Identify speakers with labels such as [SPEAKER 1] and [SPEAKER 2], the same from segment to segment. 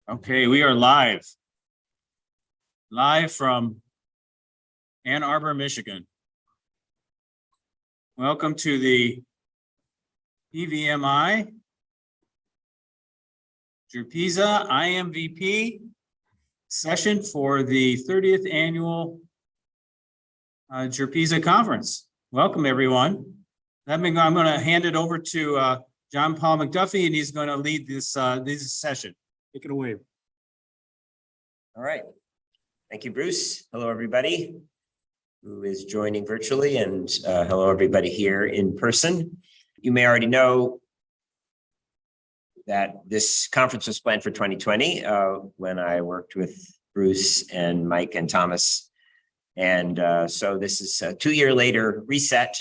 [SPEAKER 1] Okay, we are live from Ann Arbor, Michigan. Welcome to the PVMI Gerpisa IMVP session for the 30th annual Gerpisa conference. Welcome, everyone. I'm going to hand it over to John Paul McDuffie, and he's going to lead this session. Take it away.
[SPEAKER 2] All right. Thank you, Bruce. Hello, everybody who is joining virtually, and hello, everybody here in person. You may already know that this conference was planned for 2020 when I worked with Bruce and Mike and Thomas. And so this is a 2-year later reset.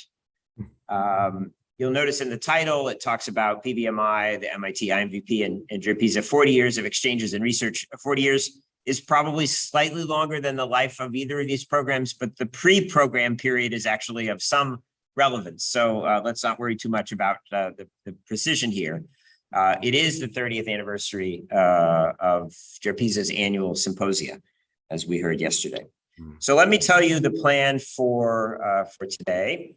[SPEAKER 2] You'll notice in the title, it talks about PVMI, the MIT IMVP, and Gerpisa. 40 years of exchanges and research. 40 years is probably slightly longer than the life of either of these programs, but the pre-program period is actually of some relevance. So let's not worry too much about the precision here. It is the 30th anniversary of Gerpisa's annual symposia, as we heard yesterday. So let me tell you the plan for today.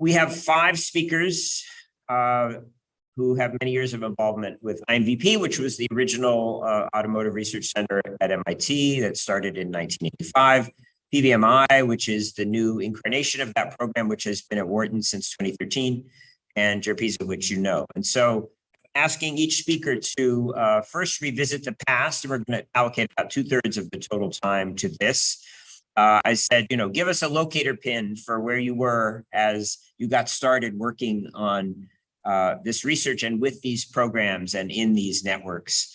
[SPEAKER 2] We have 5 speakers who have many years of involvement with IMVP, which was the original automotive research center at MIT that started in 1985. PVMI, which is the new incarnation of that program, which has been at Wharton since 2013, and Gerpisa, which you know. And so asking each speaker to first revisit the past, and we're going to allocate about 2/3 of the total time to this. I said, give us a locator pin for where you were as you got started working on this research and with these programs and in these networks.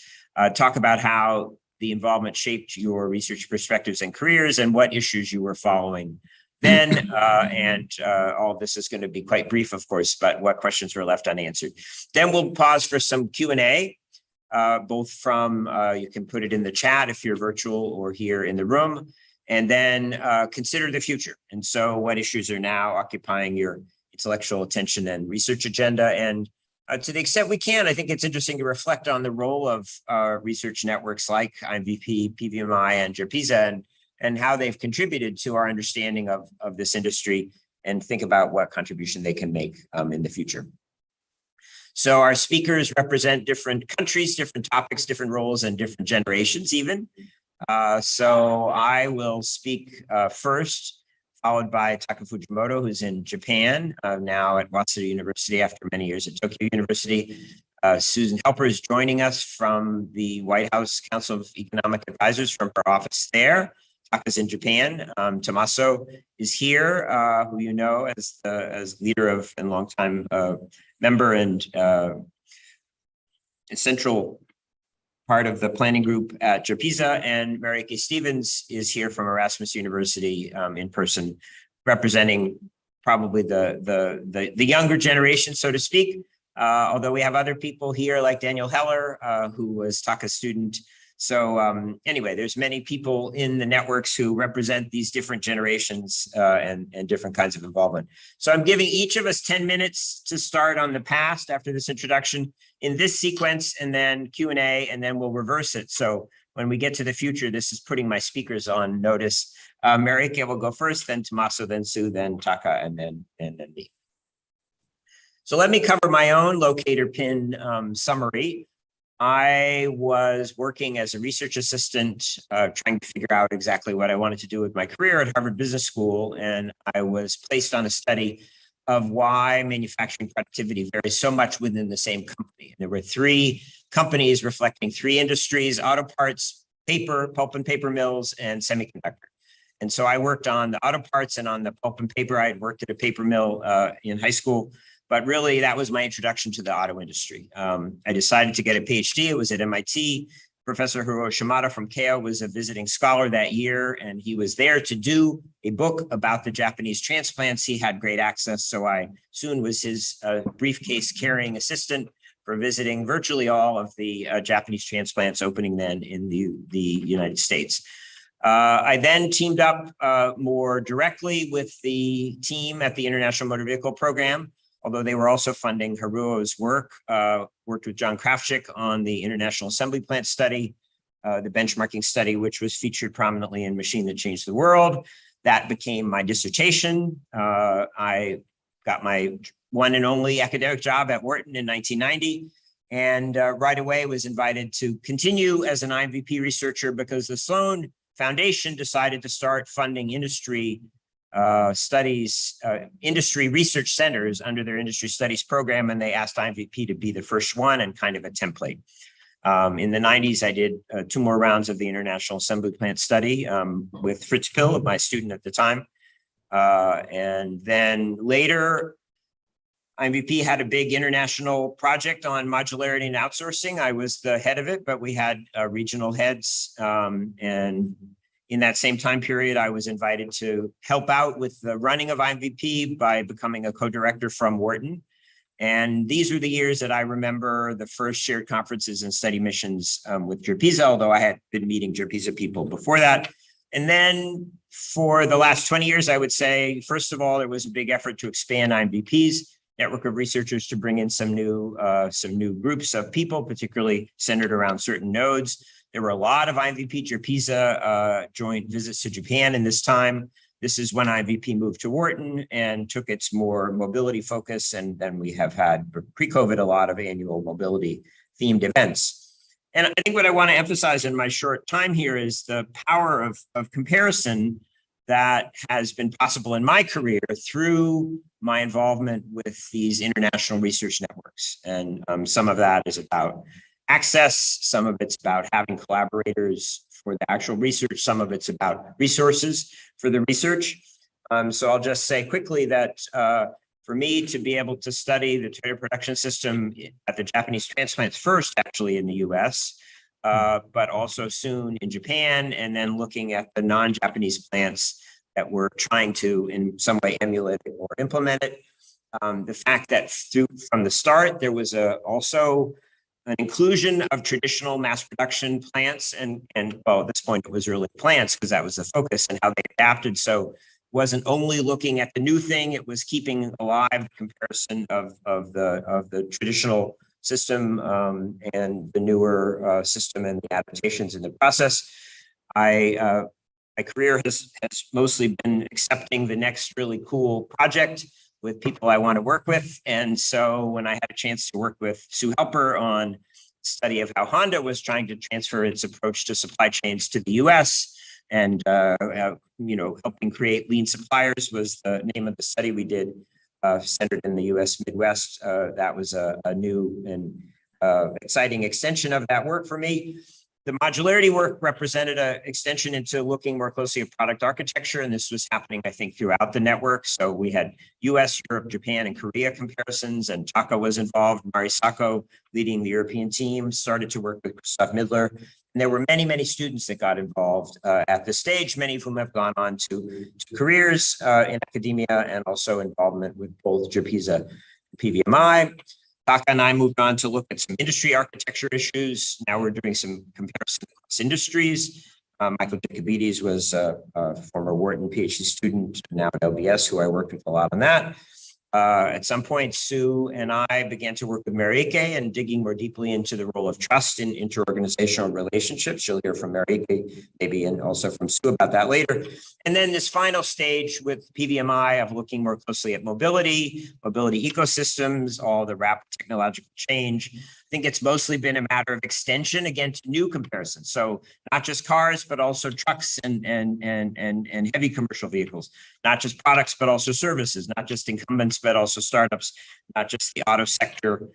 [SPEAKER 2] Talk about how the involvement shaped your research perspectives and careers and what issues you were following then. All of this is going to be quite brief, of course, but what questions were left unanswered. Then we'll pause for some Q&A, both from, you can put it in the chat if you're virtual or here in the room, and then consider the future. And so what issues are now occupying your intellectual attention and research agenda? And to the extent we can, I think it's interesting to reflect on the role of research networks like IMVP, PVMI, and Gerpisa, and how they've contributed to our understanding of this industry, and think about what contribution they can make in the future. So our speakers represent different countries, different topics, different roles, and different generations even. So I will speak first, followed by Taka Fujimoto, who's in Japan, now at Waseda University after many years at Tokyo University. Susan Helper is joining us from the White House Council of Economic Advisors from her office there. Taka's in Japan. Tommaso is here, who you know as leader of and longtime member and central part of the planning group at Gerpisa, and Marieke Stevens is here from Erasmus University in person, representing probably the younger generation, so to speak. Although we have other people here like Daniel Heller, who was Taka's student. So anyway, there's many people in the networks who represent these different generations and different kinds of involvement. So I'm giving each of us 10 minutes to start on the past after this introduction in this sequence, and then Q&A, and then we'll reverse it. So when we get to the future, this is putting my speakers on notice. Marieke will go first, then Tommaso, then Sue, then Taka, and then me. So let me cover my own locator pin summary. I was working as a research assistant, trying to figure out exactly what I wanted to do with my career at Harvard Business School. And I was placed on a study of why manufacturing productivity varies so much within the same company. And there were 3 companies reflecting 3 industries: auto parts, paper, pulp and paper mills, and semiconductor. And so I worked on the auto parts and on the pulp and paper. I had worked at a paper mill in high school. But really, that was my introduction to the auto industry. I decided to get a PhD. It was at MIT. Professor Hiro Shimada from Keio was a visiting scholar that year, and he was there to do a book about the Japanese transplants. He had great access, so I soon was his briefcase-carrying assistant for visiting virtually all of the Japanese transplants opening then in the United States. I then teamed up more directly with the team at the International Motor Vehicle Program although they were also funding Haruo's work, worked with John Krafchick on the International Assembly Plant study, the benchmarking study, which was featured prominently in Machine That Changed the World. That became my dissertation. I got my one and only academic job at Wharton in 1990. And right away was invited to continue as an IMVP researcher because the Sloan Foundation decided to start funding industry studies, industry research centers under their industry studies program. And they asked IMVP to be the first one and kind of a template. In the 90s, I did 2 more rounds of the International Assembly Plant study with Fritz Pill, my student at the time. And then later, IMVP had a big international project on modularity and outsourcing. I was the head of it, but we had regional heads. And in that same time period, I was invited to help out with the running of IMVP by becoming a co-director from Wharton. And these were the years that I remember the first shared conferences and study missions with Gerpisa, although I had been meeting Gerpisa people before that. And then for the last 20 years, I would say, first of all, there was a big effort to expand IMVP's network of researchers to bring in some new groups of people, particularly centered around certain nodes. There were a lot of IMVP Gerpisa joint visits to Japan in this time. This is when IMVP moved to Wharton and took its more mobility focus. And then we have had pre-COVID a lot of annual mobility themed events. And I think what I want to emphasize in my short time here is the power of comparison that has been possible in my career through my involvement with these international research networks. And some of that is about access, some of it's about having collaborators for the actual research, some of it's about resources for the research. So I'll just say quickly that for me to be able to study the tomato production system at the Japanese transplants first, actually in the US, but also soon in Japan, and then looking at the non-Japanese plants that we're trying to in some way emulate it or implement it. The fact that from the start, there was also an inclusion of traditional mass production plants and well, at this point, it was really plants because that was the focus and how they adapted. So it wasn't only looking at the new thing, it was keeping alive the comparison of the traditional system and the newer system and the adaptations in the process. My career has mostly been accepting the next really cool project with people I want to work with. And so when I had a chance to work with Sue Helper on study of how Honda was trying to transfer its approach to supply chains to the US and helping create lean suppliers was the name of the study we did centered in the US Midwest. That was a new and exciting extension of that work for me. The modularity work represented an extension into looking more closely at product architecture, and this was happening, I think, throughout the network. So we had US, Europe, Japan, and Korea comparisons, and Taka was involved. Mari Sacco, leading the European team, started to work with Christoph Midler. And there were many, many students that got involved at this stage, many of whom have gone on to careers in academia and also involvement with both Gerpisa and PVMI. Taka and I moved on to look at some industry architecture issues. Now we're doing some comparison across industries. Michael Jacobides was a former Wharton PhD student, now at LBS, who I worked with a lot on that. At some point, Sue and I began to work with Marieke and digging more deeply into the role of trust in interorganizational relationships. You'll hear from Marieke, maybe, and also from Sue about that later. And then this final stage with PVMI of looking more closely at mobility ecosystems, all the rapid technological change. I think it's mostly been a matter of extension against new comparisons. So not just cars, but also trucks and heavy commercial vehicles, not just products, but also services, not just incumbents, but also startups, not just the auto sector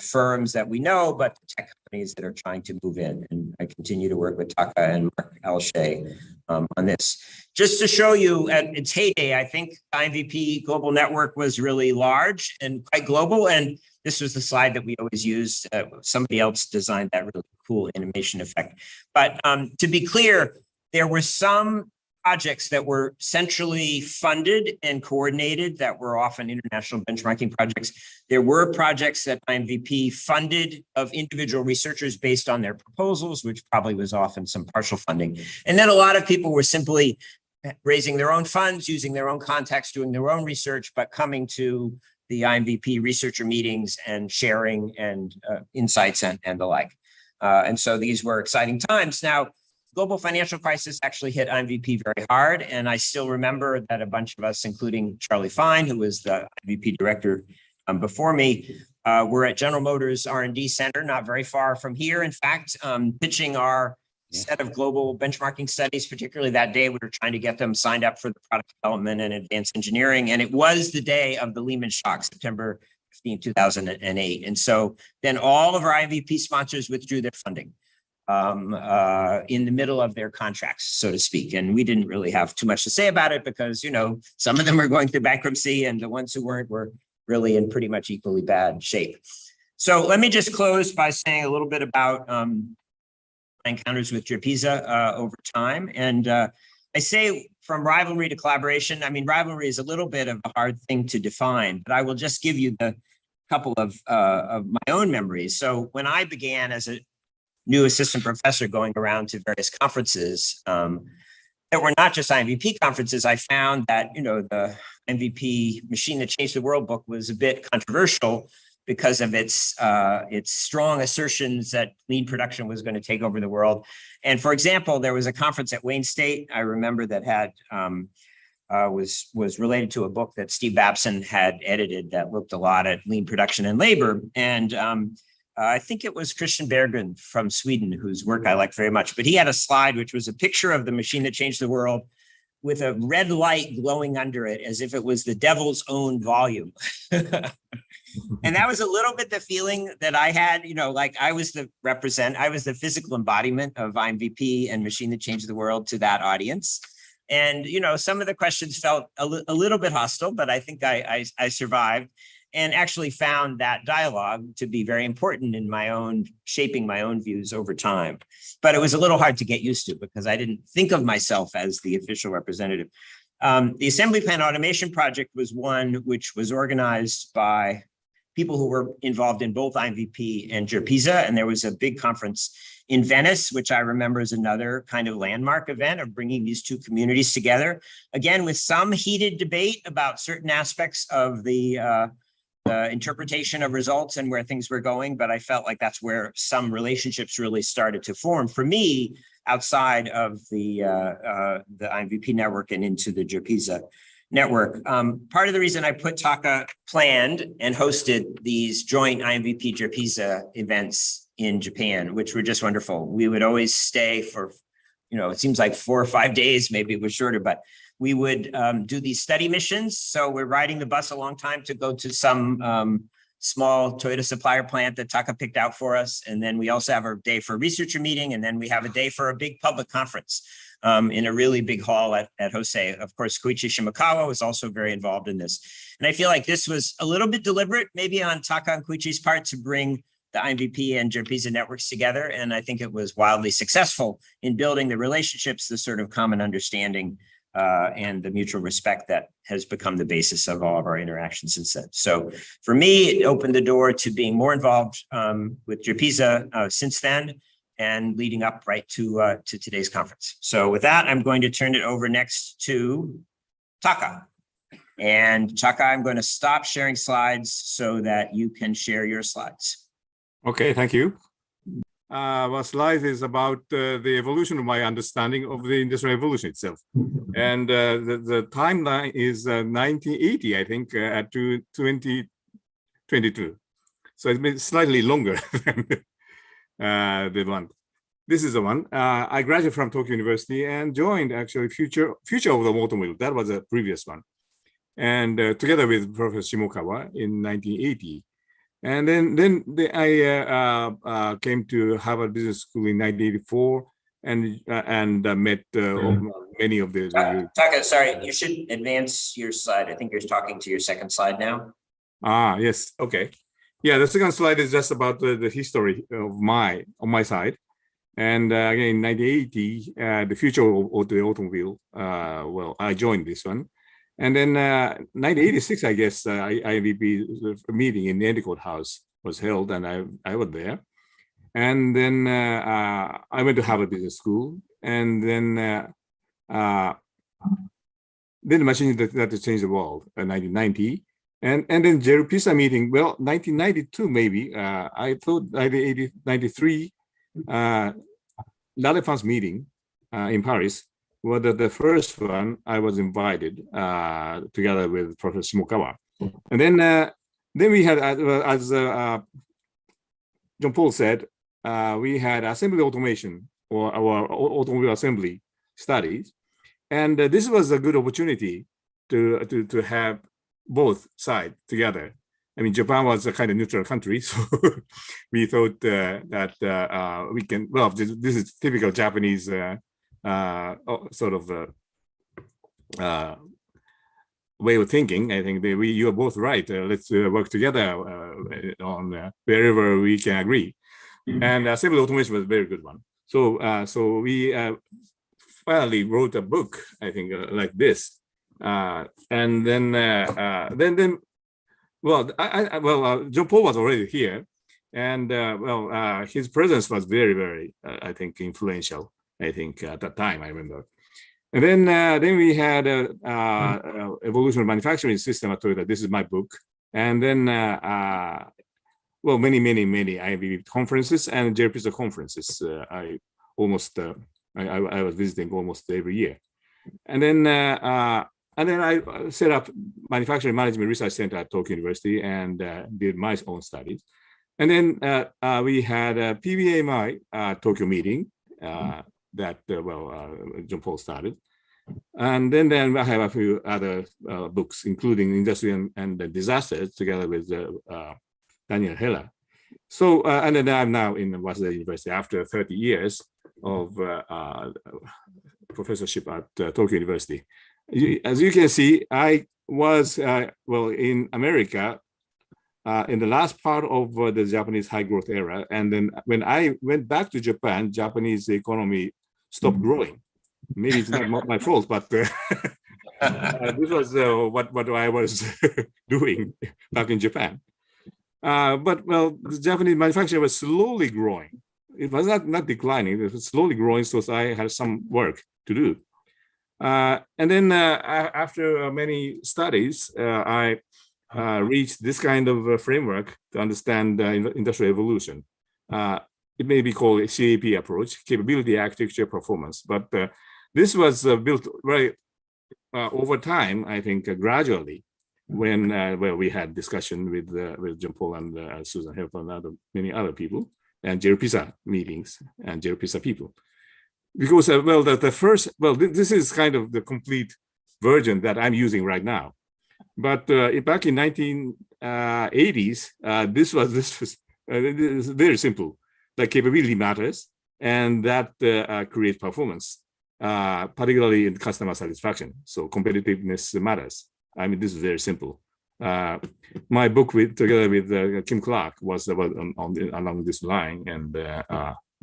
[SPEAKER 2] firms that we know, but the tech companies that are trying to move in. And I continue to work with Taka and Mark Alshay on this. Just to show you at its heyday, I think IMVP Global Network was really large and quite global. And this was the slide that we always used. Somebody else designed that really cool animation effect. But to be clear, there were some projects that were centrally funded and coordinated that were often international benchmarking projects. There were projects that IMVP funded of individual researchers based on their proposals, which probably was often some partial funding. And then a lot of people were simply raising their own funds, using their own contacts, doing their own research, but coming to the IMVP researcher meetings and sharing and insights and the like. And so these were exciting times. Now, global financial crisis actually hit IMVP very hard. And I still remember that a bunch of us, including Charlie Fine, who was the IMVP director before me, were at General Motors R&D Center, not very far from here. In fact, pitching our set of global benchmarking studies, particularly that day, we were trying to get them signed up for the product development and advanced engineering. And it was the day of the Lehman shock, September 15, 2008. And so then all of our IMVP sponsors withdrew their funding in the middle of their contracts, so to speak. And we didn't really have too much to say about it because, you know, some of them were going through bankruptcy and the ones who weren't were really in pretty much equally bad shape. So let me just close by saying a little bit about my encounters with Gerpisa over time. And I say from rivalry to collaboration, I mean, rivalry is a little bit of a hard thing to define, but I will just give you the couple of my own memories. So when I began as a new assistant professor going around to various conferences that were not just IMVP conferences, I found that, you know, the IMVP Machine That Changed the World book was a bit controversial because of its strong assertions that lean production was going to take over the world. And for example, there was a conference at Wayne State, I remember, that had was related to a book that Steve Babson had edited that looked a lot at lean production and labor. And I think it was Christian Berggren from Sweden, whose work I like very much, but he had a slide which was a picture of the machine that changed the world with a red light glowing under it as if it was the devil's own volume. And that was a little bit the feeling that I had, you know, like I was the physical embodiment of IMVP and Machine That Changed the World to that audience. And, you know, some of the questions felt a little bit hostile, but I think I survived and actually found that dialogue to be very important in shaping my own views over time. But it was a little hard to get used to because I didn't think of myself as the official representative. The Assembly Plant Automation Project was one which was organized by people who were involved in both IMVP and Gerpisa. And there was a big conference in Venice, which I remember is another kind of landmark event of bringing these two communities together. Again, with some heated debate about certain aspects of the interpretation of results and where things were going. But I felt like that's where some relationships really started to form for me outside of the IMVP network and into the Gerpisa network. Part of the reason I put Taka planned and hosted these joint IMVP Gerpisa events in Japan, which were just wonderful. We would always stay for, you know, it seems like 4 or 5 days, maybe it was shorter, but we would do these study missions. So we're riding the bus a long time to go to some small Toyota supplier plant that Taka picked out for us. And then we also have a day for a researcher meeting. And then we have a day for a big public conference in a really big hall at Hosei. Of course, Koichi Shimokawa was also very involved in this. And I feel like this was a little bit deliberate, maybe on Taka and Koichi's part, to bring the IMVP and Gerpisa networks together. And I think it was wildly successful in building the relationships, the sort of common understanding and the mutual respect that has become the basis of all of our interactions since then. So for me, it opened the door to being more involved with Gerpisa since then and leading up right to today's conference. So with that, I'm going to turn it over next to Taka. And Taka, I'm going to stop sharing slides so that you can share your slides.
[SPEAKER 3] Okay, thank you. My slide is about the evolution of my understanding of the Industrial Revolution itself. And the timeline is 1980, I think, to 2022. So it's been slightly longer than the one. This is the one. I graduated from Tokyo University and joined actually Future of the Automobile. That was a previous one. And together with Professor Shimokawa in 1980. And then I came to Harvard Business School in 1984 and met many of the.
[SPEAKER 2] Taka, sorry, you should advance your slide. I think you're talking to your second slide now.
[SPEAKER 3] Ah, yes. Okay. Yeah, the second slide is just about the history of on my side. And again, 1980, the future of the automobile. Well, I joined this one. And then 1986, I guess, IMVP meeting in the Endicott House was held, and I was there. And then I went to Harvard Business School, and then the machine that changed the world in 1990. And then Gerpisa meeting, well, 1992 maybe, I thought 1993, L'Alefance meeting in Paris was the first one I was invited together with Professor Shimokawa. And then we had, as John Paul said, we had assembly automation or our automobile assembly studies. And this was a good opportunity to have both sides together. I mean, Japan was a kind of neutral country, so we thought that we can, well, this is typical Japanese sort of way of thinking. I think that you are both right. Let's work together on wherever we can agree. And assembly automation was a very good one. So we finally wrote a book, I think, like this. And then, well, John Paul was already here, and his presence was very, very, I think, influential. I think at that time, I remember. And then we had evolution of manufacturing system at Toyota. This is my book, and then well, many IMVP conferences and Gerpisa conferences. I was visiting almost every year, and then I set up Manufacturing Management Research Center at Tokyo University and did my own studies. And then we had a PVMI Tokyo meeting that John Paul started. And then I have a few other books, including Industry and Disasters, together with Daniel Heller. So, and then I'm now in Waseda University after 30 years of professorship at Tokyo University. As you can see, I was, in America in the last part of the Japanese high growth era. And then when I went back to Japan, Japanese economy stopped growing. Maybe it's not my fault, but this was what I was doing back in Japan. But well, the Japanese manufacturing was slowly growing. It was not declining, it was slowly growing, so I had some work to do. And then after many studies, I reached this kind of framework to understand industrial evolution. It may be called a CAP approach, capability, architecture, performance. But this was built very over time, I think, gradually, when we had discussion with John Paul and Susan Help and many other people, and Gerpisa meetings and Gerpisa people. Because this is kind of the complete version that I'm using right now. But back in 1980s, this was very simple. The capability matters, and that creates performance, particularly in customer satisfaction. So competitiveness matters. I mean, this is very simple. My book together with Kim Clark was about along this line, and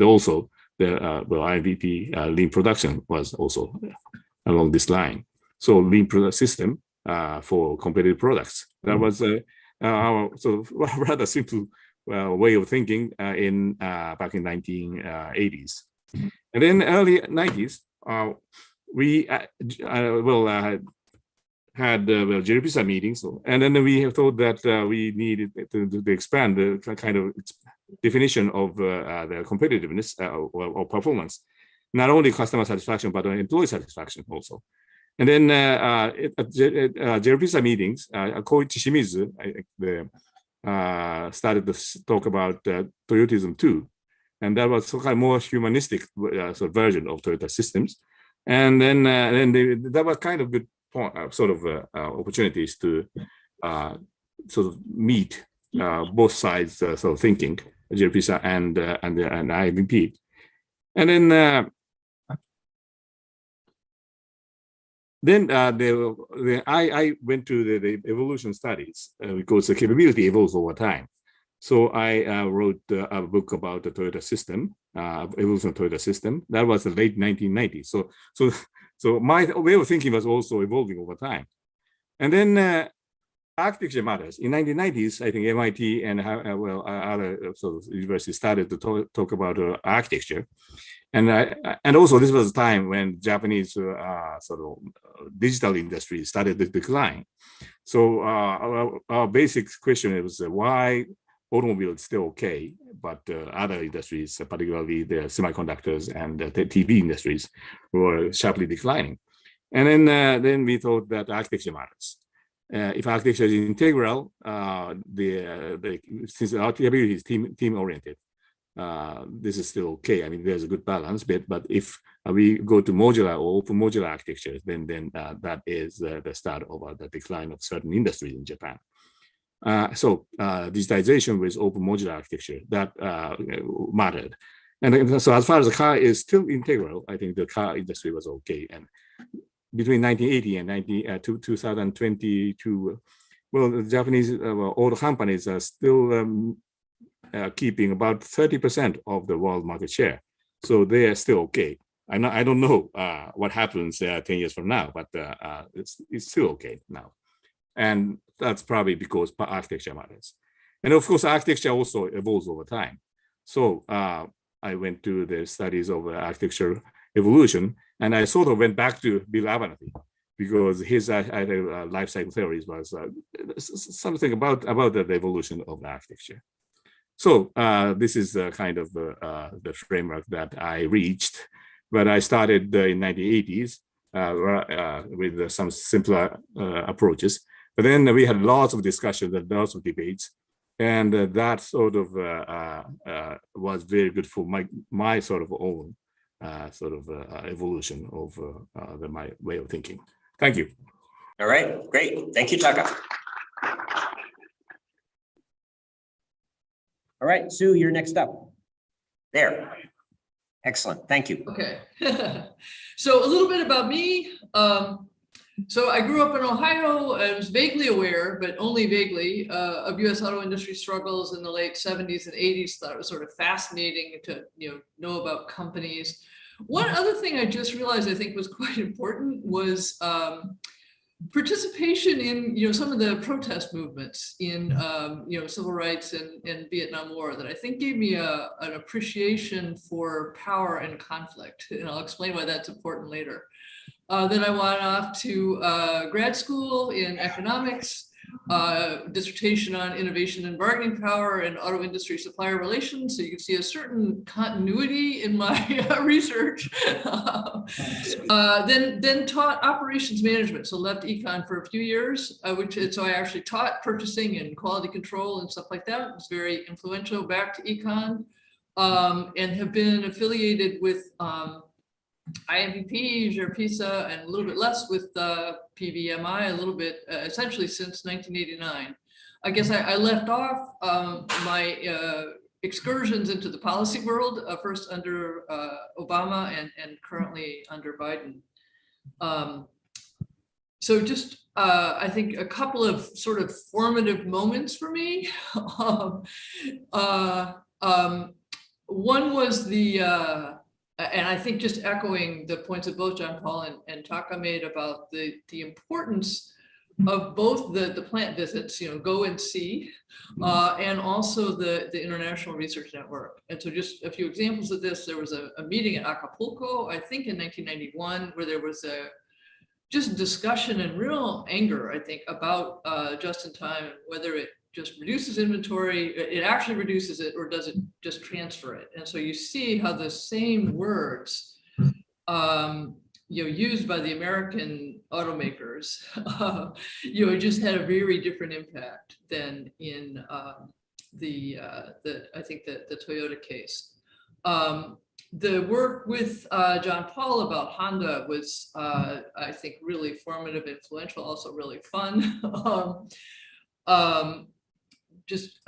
[SPEAKER 3] also the IMVP lean production was also along this line. So lean product system for competitive products. That was our sort of rather simple way of thinking back in 1980s. And then early 90s, we had Gerpisa meetings, and then we thought that we needed to expand the kind of definition of the competitiveness or performance, not only customer satisfaction, but employee satisfaction also. And then at Gerpisa meetings, Koichi Shimizu started to talk about Toyotism too. And that was some kind of more humanistic sort of version of Toyota systems. And then that was kind of good sort of opportunities to sort of meet both sides sort of thinking, Gerpisa and IMVP. And then I went to the evolution studies because the capability evolves over time. So I wrote a book about the Toyota system, evolution of Toyota system. That was the late 1990s. So my way of thinking was also evolving over time. And then architecture matters. In 1990s, I think MIT and other sort of universities started to talk about architecture. And also this was a time when Japanese sort of digital industry started to decline. So our basic question was why automobile is still okay, but other industries, particularly the semiconductors and the TV industries, were sharply declining. And then we thought that architecture matters. If architecture is integral, since our capability is team oriented, this is still okay. I mean, there's a good balance, but if we go to modular or open modular architecture, then that is the start of the decline of certain industries in Japan. So digitization with open modular architecture, that mattered. And so as far as the car is still integral, I think the car industry was okay. And between 1980 and 2022, well, the Japanese auto companies are still keeping about 30% of the world market share. So they are still okay. I don't know what happens 10 years from now, but it's still okay now. And that's probably because architecture matters. And of course, architecture also evolves over time. So I went to the studies of architecture evolution, and I sort of went back to Bill Abernathy because his life cycle theories was something about the evolution of the architecture. So this is kind of the framework that I reached, but I started in 1980s with some simpler approaches. But then we had lots of discussions and lots of debates, and that sort of was very good for my sort of own evolution of my way of thinking. Thank you.
[SPEAKER 2] All right, great. Thank you, Taka. All right, Sue, you're next up. There. Excellent. Thank you.
[SPEAKER 4] Okay. So a little bit about me. So I grew up in Ohio. I was vaguely aware, but only vaguely, of U.S. auto industry struggles in the late 70s and 80s. Thought it was sort of fascinating to know about companies. One other thing I just realized I think was quite important was participation in some of the protest movements in civil rights and Vietnam War that I think gave me an appreciation for power and conflict, and I'll explain why that's important later. Then I went off to grad school in economics, dissertation on innovation and bargaining power and auto industry supplier relations. So you can see a certain continuity in my research. Then taught operations management. So left econ for a few years, so I actually taught purchasing and quality control and stuff like that. It was very influential. Back to econ, and have been affiliated with IMVP, Gerpisa, and a little bit less with PVMI, a little bit, essentially since 1989. I guess I left off my excursions into the policy world, first under Obama and currently under Biden. So just, I think a couple of sort of formative moments for me. One was and I think just echoing the points that both John Paul and Taka made about the importance of both the plant visits, go and see, and also the International Research Network. And so just a few examples of this, there was a meeting at Acapulco, I think in 1991, where there was just discussion and real anger, I think, about just-in-time, whether it just reduces inventory, it actually reduces it, or does it just transfer it? And so you see how the same words, used by the American automakers, just had a very different impact than in I think the Toyota case. The work with John Paul about Honda was, I think, really formative, influential, also really fun. Just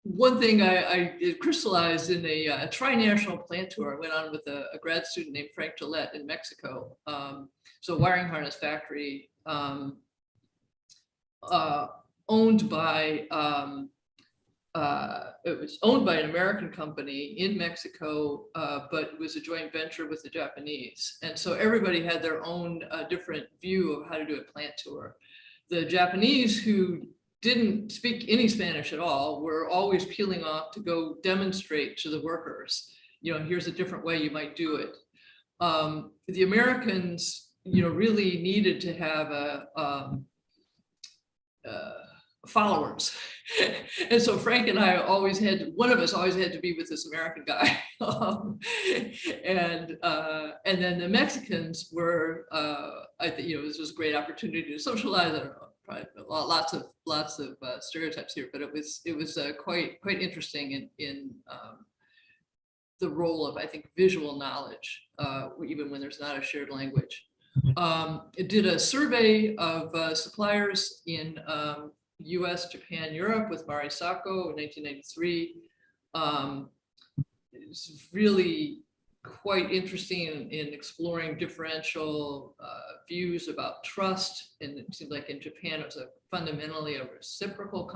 [SPEAKER 4] one thing I crystallized in a tri-national plant tour I went on with a grad student named Frank Gillette in Mexico. So wiring harness factory owned by, it was owned by an American company in Mexico, but it was a joint venture with the Japanese. And so everybody had their own different view of how to do a plant tour. The Japanese, who didn't speak any Spanish at all, were always peeling off to go demonstrate to the workers. here's a different way you might do it. The Americans, really needed to have followers. And so Frank and I one of us always had to be with this American guy. And then the Mexicans were, I think, it was just a great opportunity to socialize. I don't know, probably lots of stereotypes here, but it was quite interesting in the role of, I think, visual knowledge, even when there's not a shared language. It did a survey of suppliers in US, Japan, Europe with Mari Sacco in 1993. It's really quite interesting in exploring differential views about trust. And it seemed like in Japan, it was fundamentally a reciprocal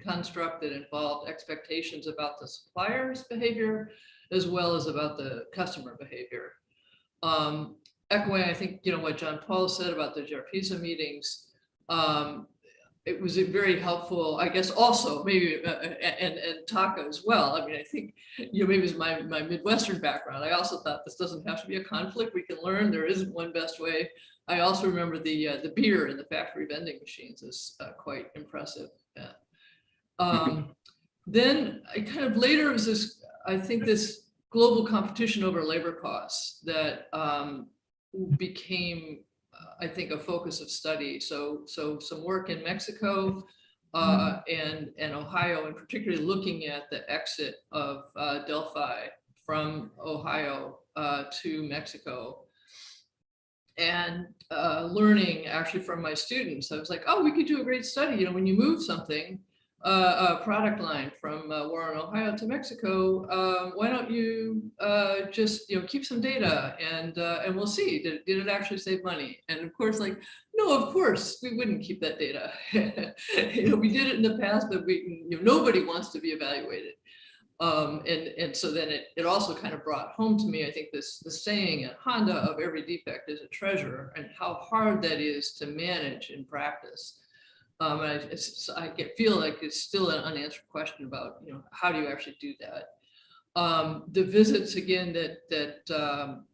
[SPEAKER 4] construct that involved expectations about the supplier's behavior, as well as about the customer behavior. Echoing, I think, what John Paul said about the Gerpisa meetings, it was very helpful, I guess, also maybe, and Taka as well. I mean, I think, maybe it was my Midwestern background. I also thought this doesn't have to be a conflict. We can learn. There isn't one best way. I also remember the beer in the factory vending machines is quite impressive. Yeah. Then I kind of later was this, I think, this global competition over labor costs that became, I think, a focus of study. So some work in Mexico and Ohio, and particularly looking at the exit of Delphi from Ohio to Mexico, and learning actually from my students. I was like, oh, we could do a great study. When you move something, a product line from Warren, Ohio to Mexico, why don't you just keep some data and we'll see, did it actually save money? And of course, like, no, of course we wouldn't keep that data. We did it in the past, but nobody wants to be evaluated. And so then it also kind of brought home to me, I think, the saying at Honda of every defect is a treasure, and how hard that is to manage in practice. I feel like it's still an unanswered question about, how do you actually do that? The visits, again, that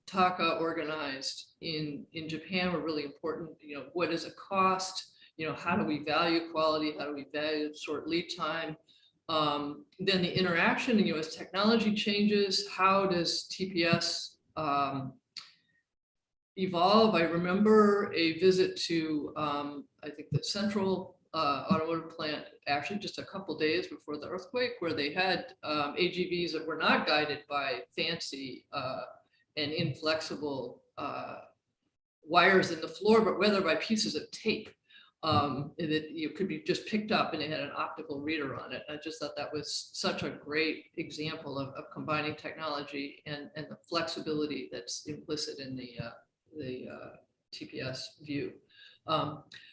[SPEAKER 4] Taka organized in Japan were really important. What is a cost? How do we value quality? How do we value short lead time? Then the interaction, as technology changes, how does TPS evolve? I remember a visit to, I think, the Central automotive plant, actually just a couple days before the earthquake, where they had AGVs that were not guided by fancy and inflexible wires in the floor, but rather by pieces of tape that could be just picked up, and it had an optical reader on it. I just thought that was such a great example of combining technology and the flexibility that's implicit in the TPS view.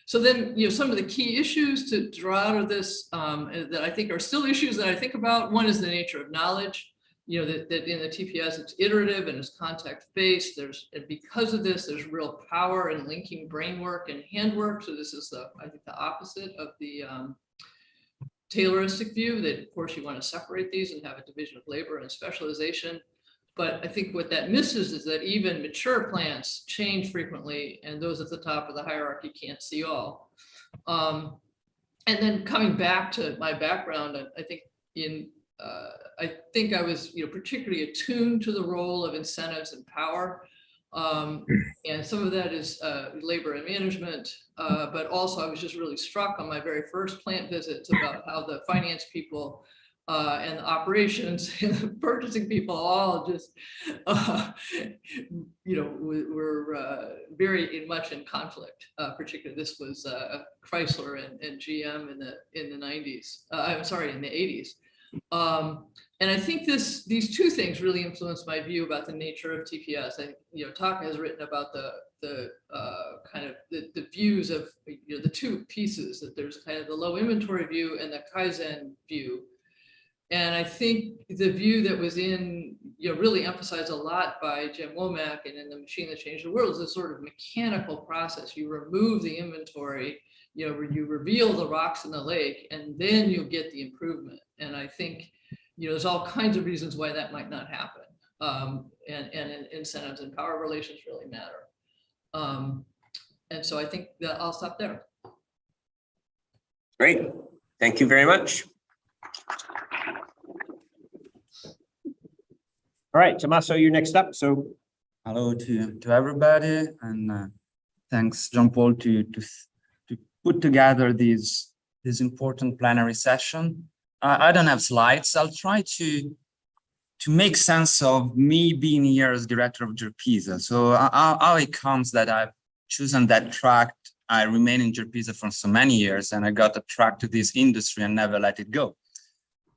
[SPEAKER 4] So then, some of the key issues to draw out of this that I think are still issues that I think about. One is the nature of knowledge, that in the TPS it's iterative and it's context-based. And because of this, there's real power in linking brain work and handwork. So this is I think the opposite of the Tayloristic view, that of course you want to separate these and have a division of labor and specialization. But I think what that misses is that even mature plants change frequently, and those at the top of the hierarchy can't see all. And then coming back to my background, I think I was particularly attuned to the role of incentives and power. And some of that is labor and management, but also I was just really struck on my very first plant visits about how the finance people and the operations and the purchasing people all just, were very much in conflict. Particularly, this was Chrysler and GM in the 90s. I'm sorry, in the 80s. And I think these two things really influenced my view about the nature of TPS. Taka has written about the kind of the views of the two pieces, that there's kind of the low inventory view and the Kaizen view. And I think the view that was really emphasized a lot by Jim Womack and in The Machine That Changed the World is a sort of mechanical process. You remove the inventory, you reveal the rocks in the lake, and then you'll get the improvement. And I think, there's all kinds of reasons why that might not happen. And incentives and power relations really matter. And so I think that I'll stop there.
[SPEAKER 2] Great. Thank you very much. All right, Tommaso, you're next up. So
[SPEAKER 5] Hello to everybody, and thanks, John Paul, to put together this important plenary session. I don't have slides. I'll try to make sense of me being here as director of Gerpisa. So how it comes that I've chosen that track. I remain in Gerpisa for so many years, and I got attracted to this industry and never let it go.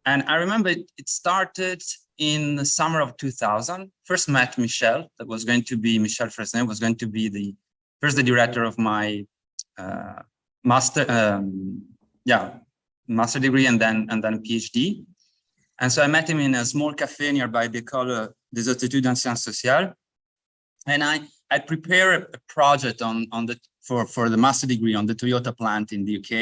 [SPEAKER 5] And I remember it started in the summer of 2000. First met Michel, Michel Fresnay was going to be the director of my master degree and then PhD. And so I met him in a small cafe nearby l'École des études en sciences sociales. And I prepared a project for the master degree on the Toyota plant in the UK.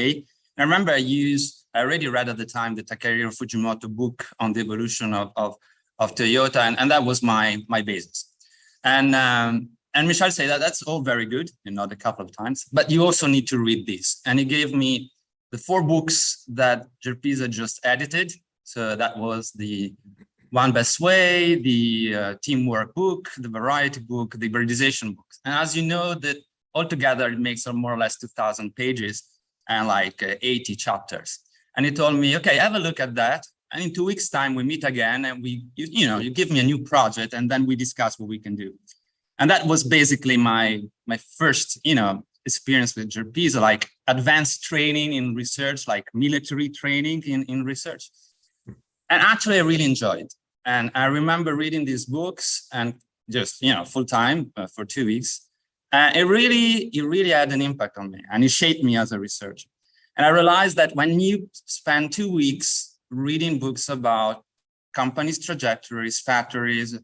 [SPEAKER 5] And I remember I already read at the time the Takahiro Fujimoto book on the evolution of Toyota, and that was my basis. And Michel said that's all very good, a couple of times, but you also need to read this. And he gave me the 4 books that Gerpisa just edited. So that was the One Best Way, the Teamwork book, the Variety book, the Hybridization book. And as you know, that altogether it makes more or less 2,000 pages and like 80 chapters. And he told me, okay, have a look at that. And in 2 weeks' time, we meet again and you give me a new project and then we discuss what we can do. And that was basically my first, experience with Gerpisa, like advanced training in research, like military training in research. And actually, I really enjoyed it. And I remember reading these books and just, full time for 2 weeks. It really had an impact on me and it shaped me as a researcher. And I realized that when you spend 2 weeks reading books about companies' trajectories, factories,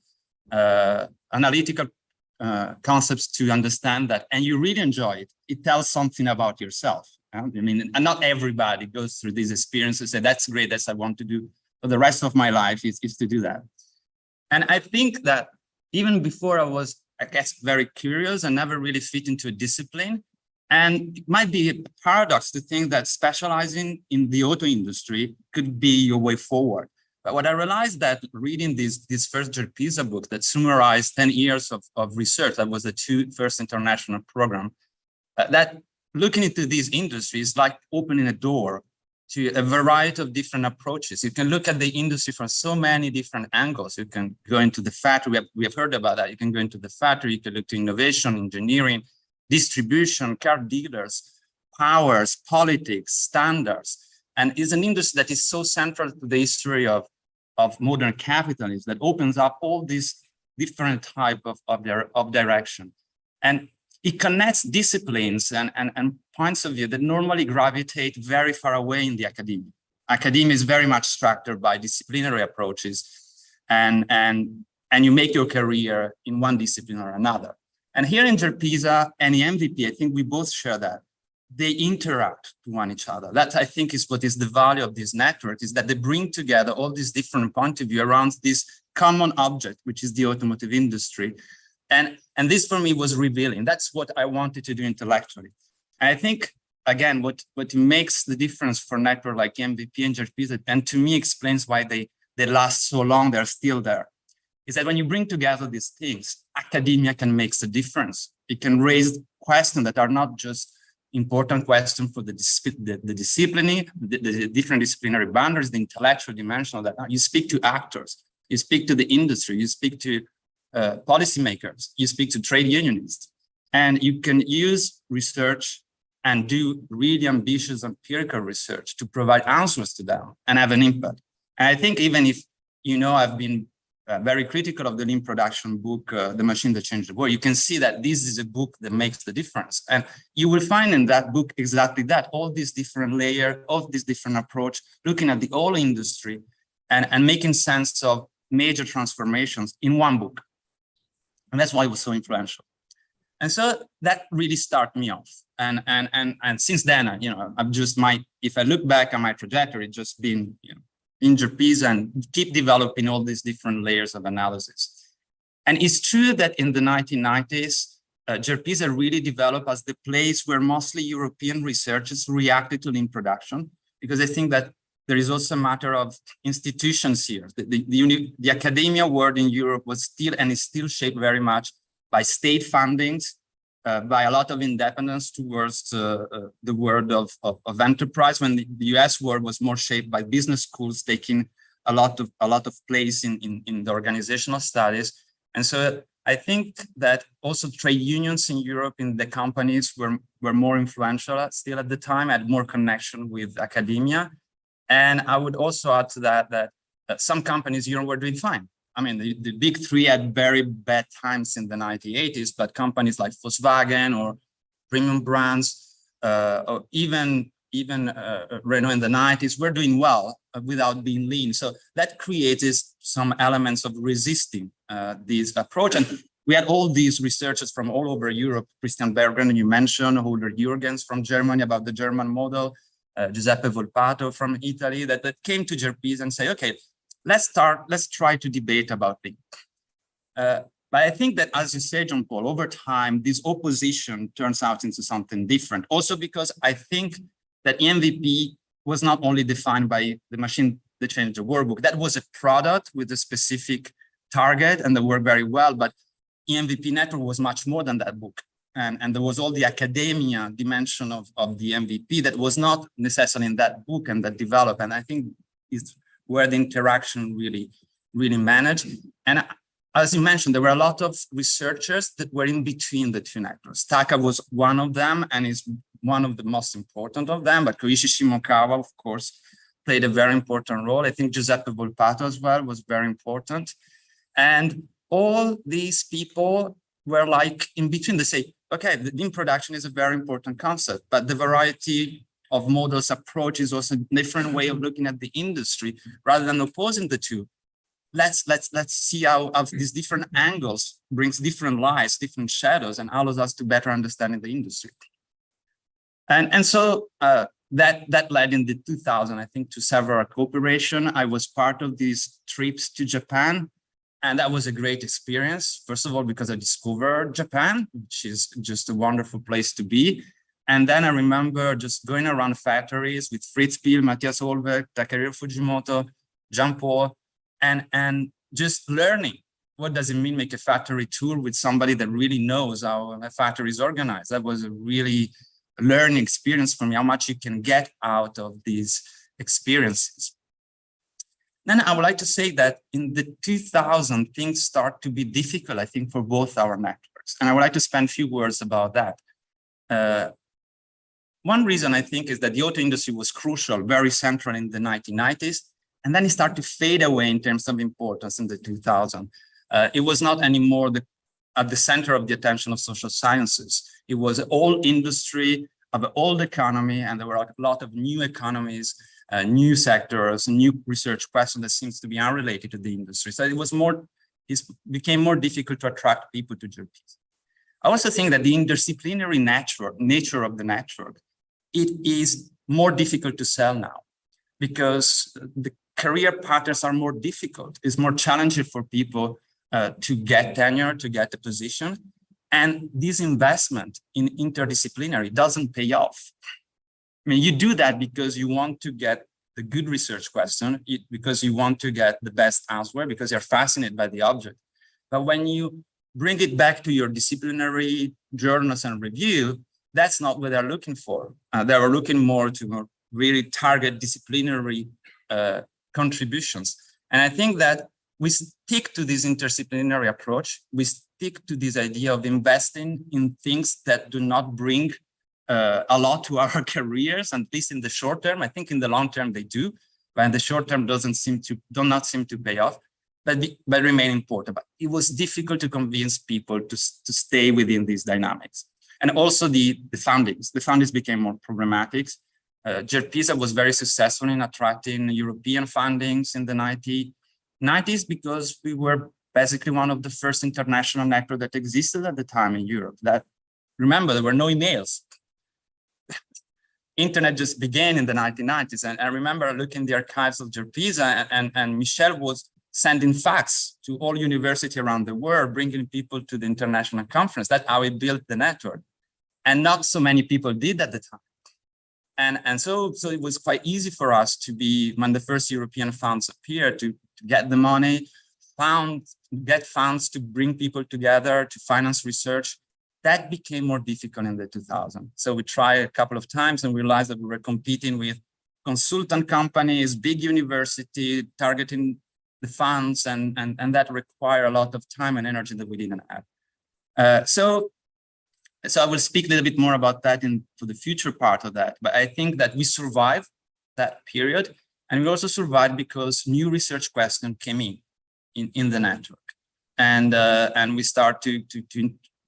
[SPEAKER 5] analytical concepts to understand that, and you really enjoy it, it tells something about yourself. And not everybody goes through these experiences and that's great, that's what I want to do for the rest of my life is to do that. And I think that even before I was, I guess, very curious and never really fit into a discipline. And it might be a paradox to think that specializing in the auto industry could be your way forward. But what I realized that reading this first Gerpisa book that summarized 10 years of research, that was the first international program, that looking into these industries like opening a door to a variety of different approaches. You can look at the industry from so many different angles. You can go into the factory, we have heard about that. You can go into the factory, you can look to innovation, engineering, distribution, car dealers, powers, politics, standards. And it's an industry that is so central to the history of modern capitalism that opens up all these different type of direction. And it connects disciplines and points of view that normally gravitate very far away in the academia. Academia is very much structured by disciplinary approaches and you make your career in one discipline or another. And here in Gerpisa and the IMVP, I think we both share that. They interact to one each other. That I think is what is the value of this network, is that they bring together all these different points of view around this common object, which is the automotive industry. And this for me was revealing. That's what I wanted to do intellectually. And I think, again, what makes the difference for network like IMVP and Gerpisa, and to me explains why they last so long, they're still there, is that when you bring together these things, academia can make the difference. It can raise questions that are not just important questions for the discipline, the different disciplinary boundaries, the intellectual dimension of that. You speak to actors, you speak to the industry, you speak to policymakers, you speak to trade unionists, and you can use research and do really ambitious empirical research to provide answers to them and have an impact. And I think even if, I've been very critical of the lean production book, The Machine That Changed the World, you can see that this is a book that makes the difference. And you will find in that book exactly that, all these different layers, all this different approach, looking at the whole industry and making sense of major transformations in one book. And that's why it was so influential. And so that really started me off. And since then, I've just if I look back on my trajectory, just been, in Gerpisa and keep developing all these different layers of analysis. And it's true that in the 1990s, Gerpisa really developed as the place where mostly European researchers reacted to lean production, because I think that there is also a matter of institutions here. The academia world in Europe was still and is still shaped very much by state fundings, by a lot of independence towards the world of enterprise, when the US world was more shaped by business schools taking a lot of place in the organizational studies. And so I think that also trade unions in Europe, in the companies were more influential still at the time, had more connection with academia. And I would also add to that some companies in Europe were doing fine. I mean, the big three had very bad times in the 1980s, but companies like Volkswagen or premium brands, or even Renault in the 90s were doing well without being lean. So that created some elements of resisting this approach. And we had all these researchers from all over Europe, Christian Berggren, you mentioned, Holger Jürgens from Germany about the German model, Giuseppe Volpato from Italy, that came to Gerpisa and say, okay, let's try to debate about it. But I think that, as you say, John Paul, over time, this opposition turns out into something different. Also because I think that IMVP was not only defined by the machine that changed the workbook, that was a product with a specific target and that worked very well, but IMVP network was much more than that book. And there was all the academia dimension of the MVP that was not necessarily in that book and that developed. And I think it's where the interaction really managed. And as you mentioned, there were a lot of researchers that were in between the two networks. Taka was one of them and is one of the most important of them, but Koichi Shimokawa, of course, played a very important role. I think Giuseppe Volpato as well was very important. And all these people were like in between. They say, okay, the lean production is a very important concept, but the variety of models approach is also a different way of looking at the industry. Rather than opposing the two, let's see how these different angles brings different lights, different shadows, and allows us to better understand the industry. And so that led in the 2000, I think, to several cooperation. I was part of these trips to Japan, and that was a great experience. First of all, because I discovered Japan, which is just a wonderful place to be. And then I remember just going around factories with Fritz Piel, Matthias Holberg, Takahiro Fujimoto, Jean Paul, and just learning what does it mean make a factory tour with somebody that really knows how a factory is organized. That was a really learning experience for me, how much you can get out of these experiences. Then I would like to say that in the 2000, things start to be difficult, I think, for both our networks. And I would like to spend a few words about that. One reason I think is that the auto industry was crucial, very central in the 1990s, and then it started to fade away in terms of importance in the 2000s. It was not anymore at the center of the attention of social sciences. It was an old industry of an old economy, and there were a lot of new economies, new sectors, new research questions that seems to be unrelated to the industry. So it became more difficult to attract people to Gerpisa. I also think that the interdisciplinary nature of the network, it is more difficult to sell now because the career patterns are more difficult. It's more challenging for people to get tenure, to get a position. And this investment in interdisciplinary doesn't pay off. I mean, you do that because you want to get the good research question, because you want to get the best answer, because you're fascinated by the object. But when you bring it back to your disciplinary journals and review, that's not what they're looking for. They are looking more to really target disciplinary contributions. And I think that we stick to this interdisciplinary approach. We stick to this idea of investing in things that do not bring a lot to our careers, at least in the short term. I think in the long term they do, but in the short term do not seem to pay off, but remain important. But it was difficult to convince people to stay within these dynamics. And also the fundings. The fundings became more problematic. Gerpisa was very successful in attracting European fundings in the 90s because we were basically one of the first international networks that existed at the time in Europe. Remember, there were no emails. Internet just began in the 1990s. And I remember looking at the archives of Gerpisa, and Michel was sending fax to all universities around the world, bringing people to the international conference. That's how we built the network. And not so many people did at the time. And so it was quite easy for us to be, when the first European funds appeared, to get the money, get funds to bring people together, to finance research. That became more difficult in the 2000s. So we tried a couple of times and realized that we were competing with consultant companies, big university, targeting the funds, and that required a lot of time and energy that we didn't have. So I will speak a little bit more about that for the future part of that. But I think that we survived that period, and we also survived because new research questions came in the network, and we start to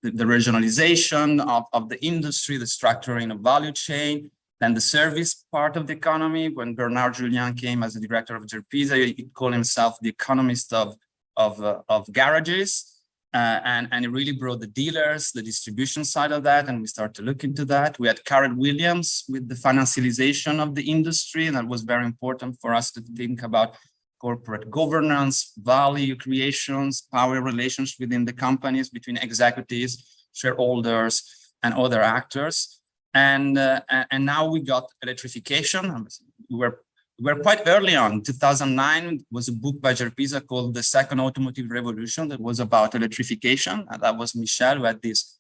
[SPEAKER 5] the regionalization of the industry, the structuring of value chain, then the service part of the economy. When Bernard Julien came as the director of Gerpisa, he called himself the economist of garages. And it really brought the dealers, the distribution side of that, and we started to look into that. We had Carol Williams with the financialization of the industry, and that was very important for us to think about corporate governance, value creations, power relations within the companies, between executives, shareholders, and other actors. And now we got electrification. We were quite early on. 2009 was a book by Gerpisa called The Second Automotive Revolution that was about electrification. And that was Michel who had this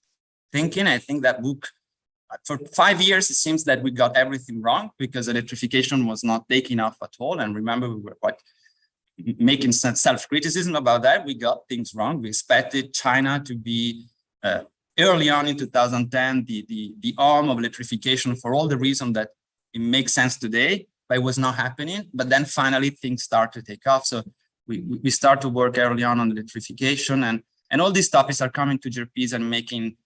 [SPEAKER 5] thinking. I think that book, for 5 years, it seems that we got everything wrong because electrification was not taking off at all. And remember, we were quite making some self-criticism about that. We got things wrong. We expected China to be early on in 2010, the arm of electrification for all the reasons that it makes sense today. But it was not happening. But then finally things start to take off. So we start to work early on electrification, and all these topics are coming to Gerpisa and making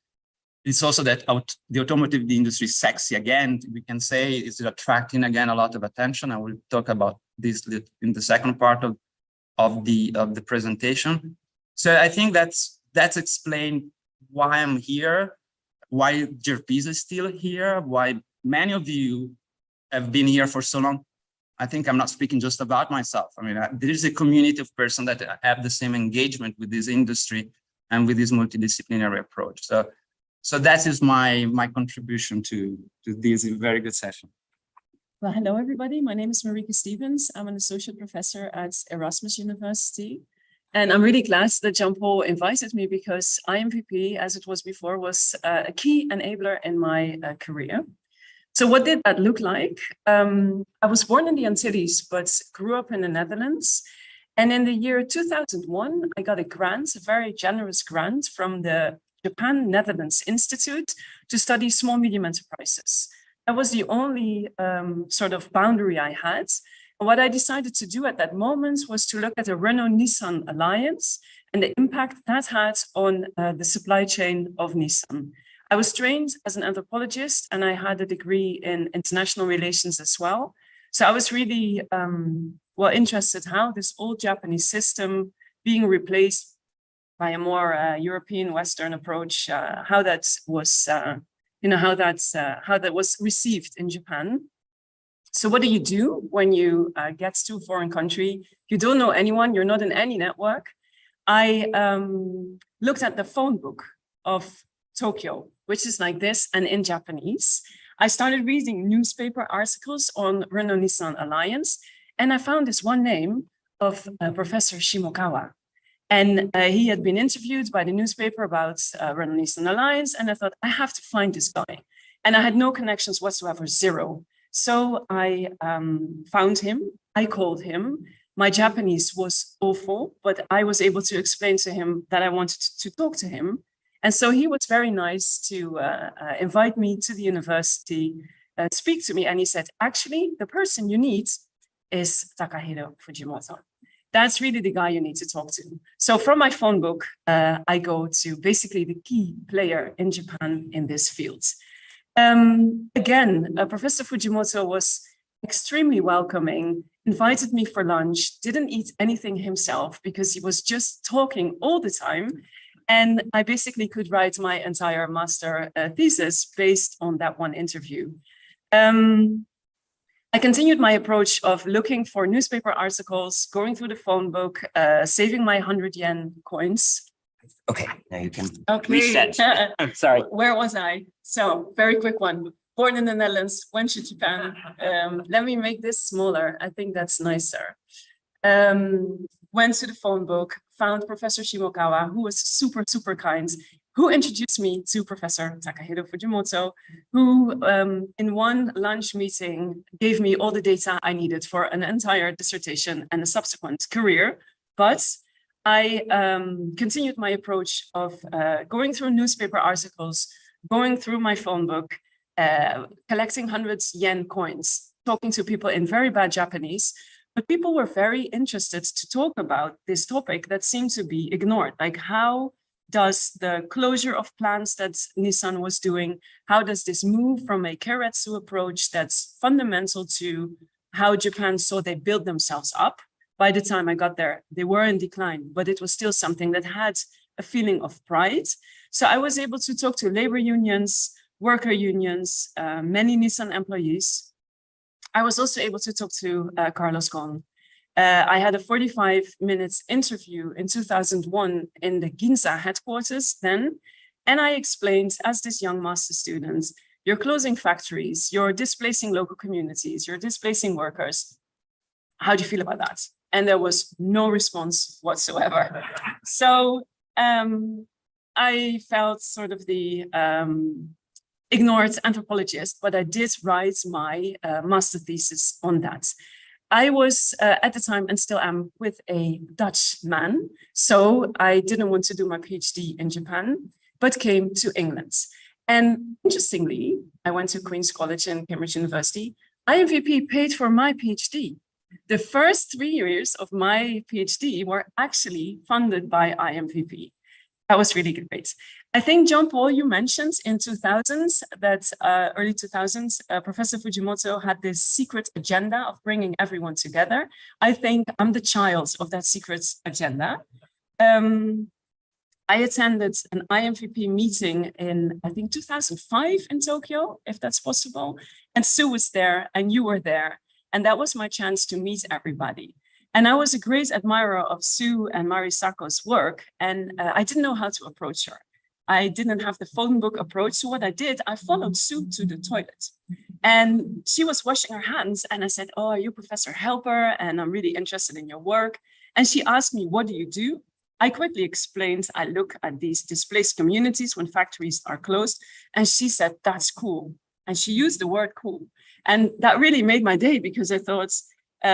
[SPEAKER 5] it's also that the automotive industry is sexy again. We can say it's attracting again a lot of attention. I will talk about this in the second part of the presentation. So I think that's explained why I'm here, why Gerpisa is still here, why many of you have been here for so long. I think I'm not speaking just about myself. I mean, there is a community of persons that have the same engagement with this industry and with this multidisciplinary approach. So that is my contribution to this very good session.
[SPEAKER 6] Well, hello, everybody. My name is Marika Stevens. I'm an associate professor at Erasmus University. And I'm really glad that Jean-Paul invited me because IMVP, as it was before, was a key enabler in my career. So what did that look like? I was born in the Antilles, but grew up in the Netherlands. And in the year 2001, I got a grant, a very generous grant from the Japan-Netherlands Institute to study small, medium enterprises. That was the only sort of boundary I had. And what I decided to do at that moment was to look at the Renault-Nissan alliance and the impact that had on the supply chain of Nissan. I was trained as an anthropologist and I had a degree in international relations as well. So I was really interested how this old Japanese system being replaced by a more European Western approach, how that was, how that was received in Japan. So what do you do when you get to a foreign country? You don't know anyone, you're not in any network. I looked at the phone book of Tokyo, which is like this and in Japanese. I started reading newspaper articles on Renault-Nissan Alliance, and I found this one name of Professor Shimokawa. And he had been interviewed by the newspaper about Renault-Nissan Alliance, and I thought, I have to find this guy. And I had no connections whatsoever, zero. So I found him, I called him. My Japanese was awful, but I was able to explain to him that I wanted to talk to him. And so he was very nice to invite me to the university, speak to me. And he said, actually, the person you need is Takahiro Fujimoto. That's really the guy you need to talk to. So from my phone book, I go to basically the key player in Japan in this field. Again, Professor Fujimoto was extremely welcoming, invited me for lunch, didn't eat anything himself because he was just talking all the time. And I basically could write my entire master thesis based on that one interview. I continued my approach of looking for newspaper articles, going through the phone book, saving my 100 yen coins.
[SPEAKER 2] Okay, now you can
[SPEAKER 6] Okay.
[SPEAKER 2] reset. Sorry.
[SPEAKER 6] Where was I? So very quick one. Born in the Netherlands, went to Japan. Let me make this smaller. I think that's nicer. Went to the phone book, found Professor Shimokawa, who was super, super kind, who introduced me to Professor Takahiro Fujimoto, who in one lunch meeting gave me all the data I needed for an entire dissertation and a subsequent career. But I continued my approach of going through newspaper articles, going through my phone book, collecting 100 yen coins, talking to people in very bad Japanese, but people were very interested to talk about this topic that seemed to be ignored. Like, how does the closure of plants that Nissan was doing, how does this move from a keiretsu approach that's fundamental to how Japan saw they build themselves up? By the time I got there, they were in decline, but it was still something that had a feeling of pride. So I was able to talk to labor unions, worker unions, many Nissan employees. I was also able to talk to Carlos Ghosn. I had a 45-minute interview in 2001 in the Ginza headquarters then, and I explained, as this young master student, you're closing factories, you're displacing local communities, you're displacing workers. How do you feel about that? And there was no response whatsoever. So I felt sort of the ignored anthropologist, but I did write my master thesis on that. I was at the time, and still am, with a Dutch man. So I didn't want to do my PhD in Japan, but came to England. And interestingly, I went to Queen's College and Cambridge University. IMVP paid for my PhD. The first 3 years of my PhD were actually funded by IMVP. That was really great. I think, Jean-Paul, you mentioned in 2000s that early 2000s, Professor Fujimoto had this secret agenda of bringing everyone together. I think I'm the child of that secret agenda. I attended an IMVP meeting in, I think, 2005 in Tokyo, if that's possible. And Sue was there and you were there. And that was my chance to meet everybody. And I was a great admirer of Sue and Mari Sako's work, and I didn't know how to approach her. I didn't have the phone book approach. So what I did, I followed Sue to the toilet. And she was washing her hands, and I said, "Oh, are you Professor Helper? And I'm really interested in your work." And she asked me, "What do you do?" I quickly explained, I look at these displaced communities when factories are closed. And she said, "That's cool." And she used the word cool. And that really made my day, because I thought,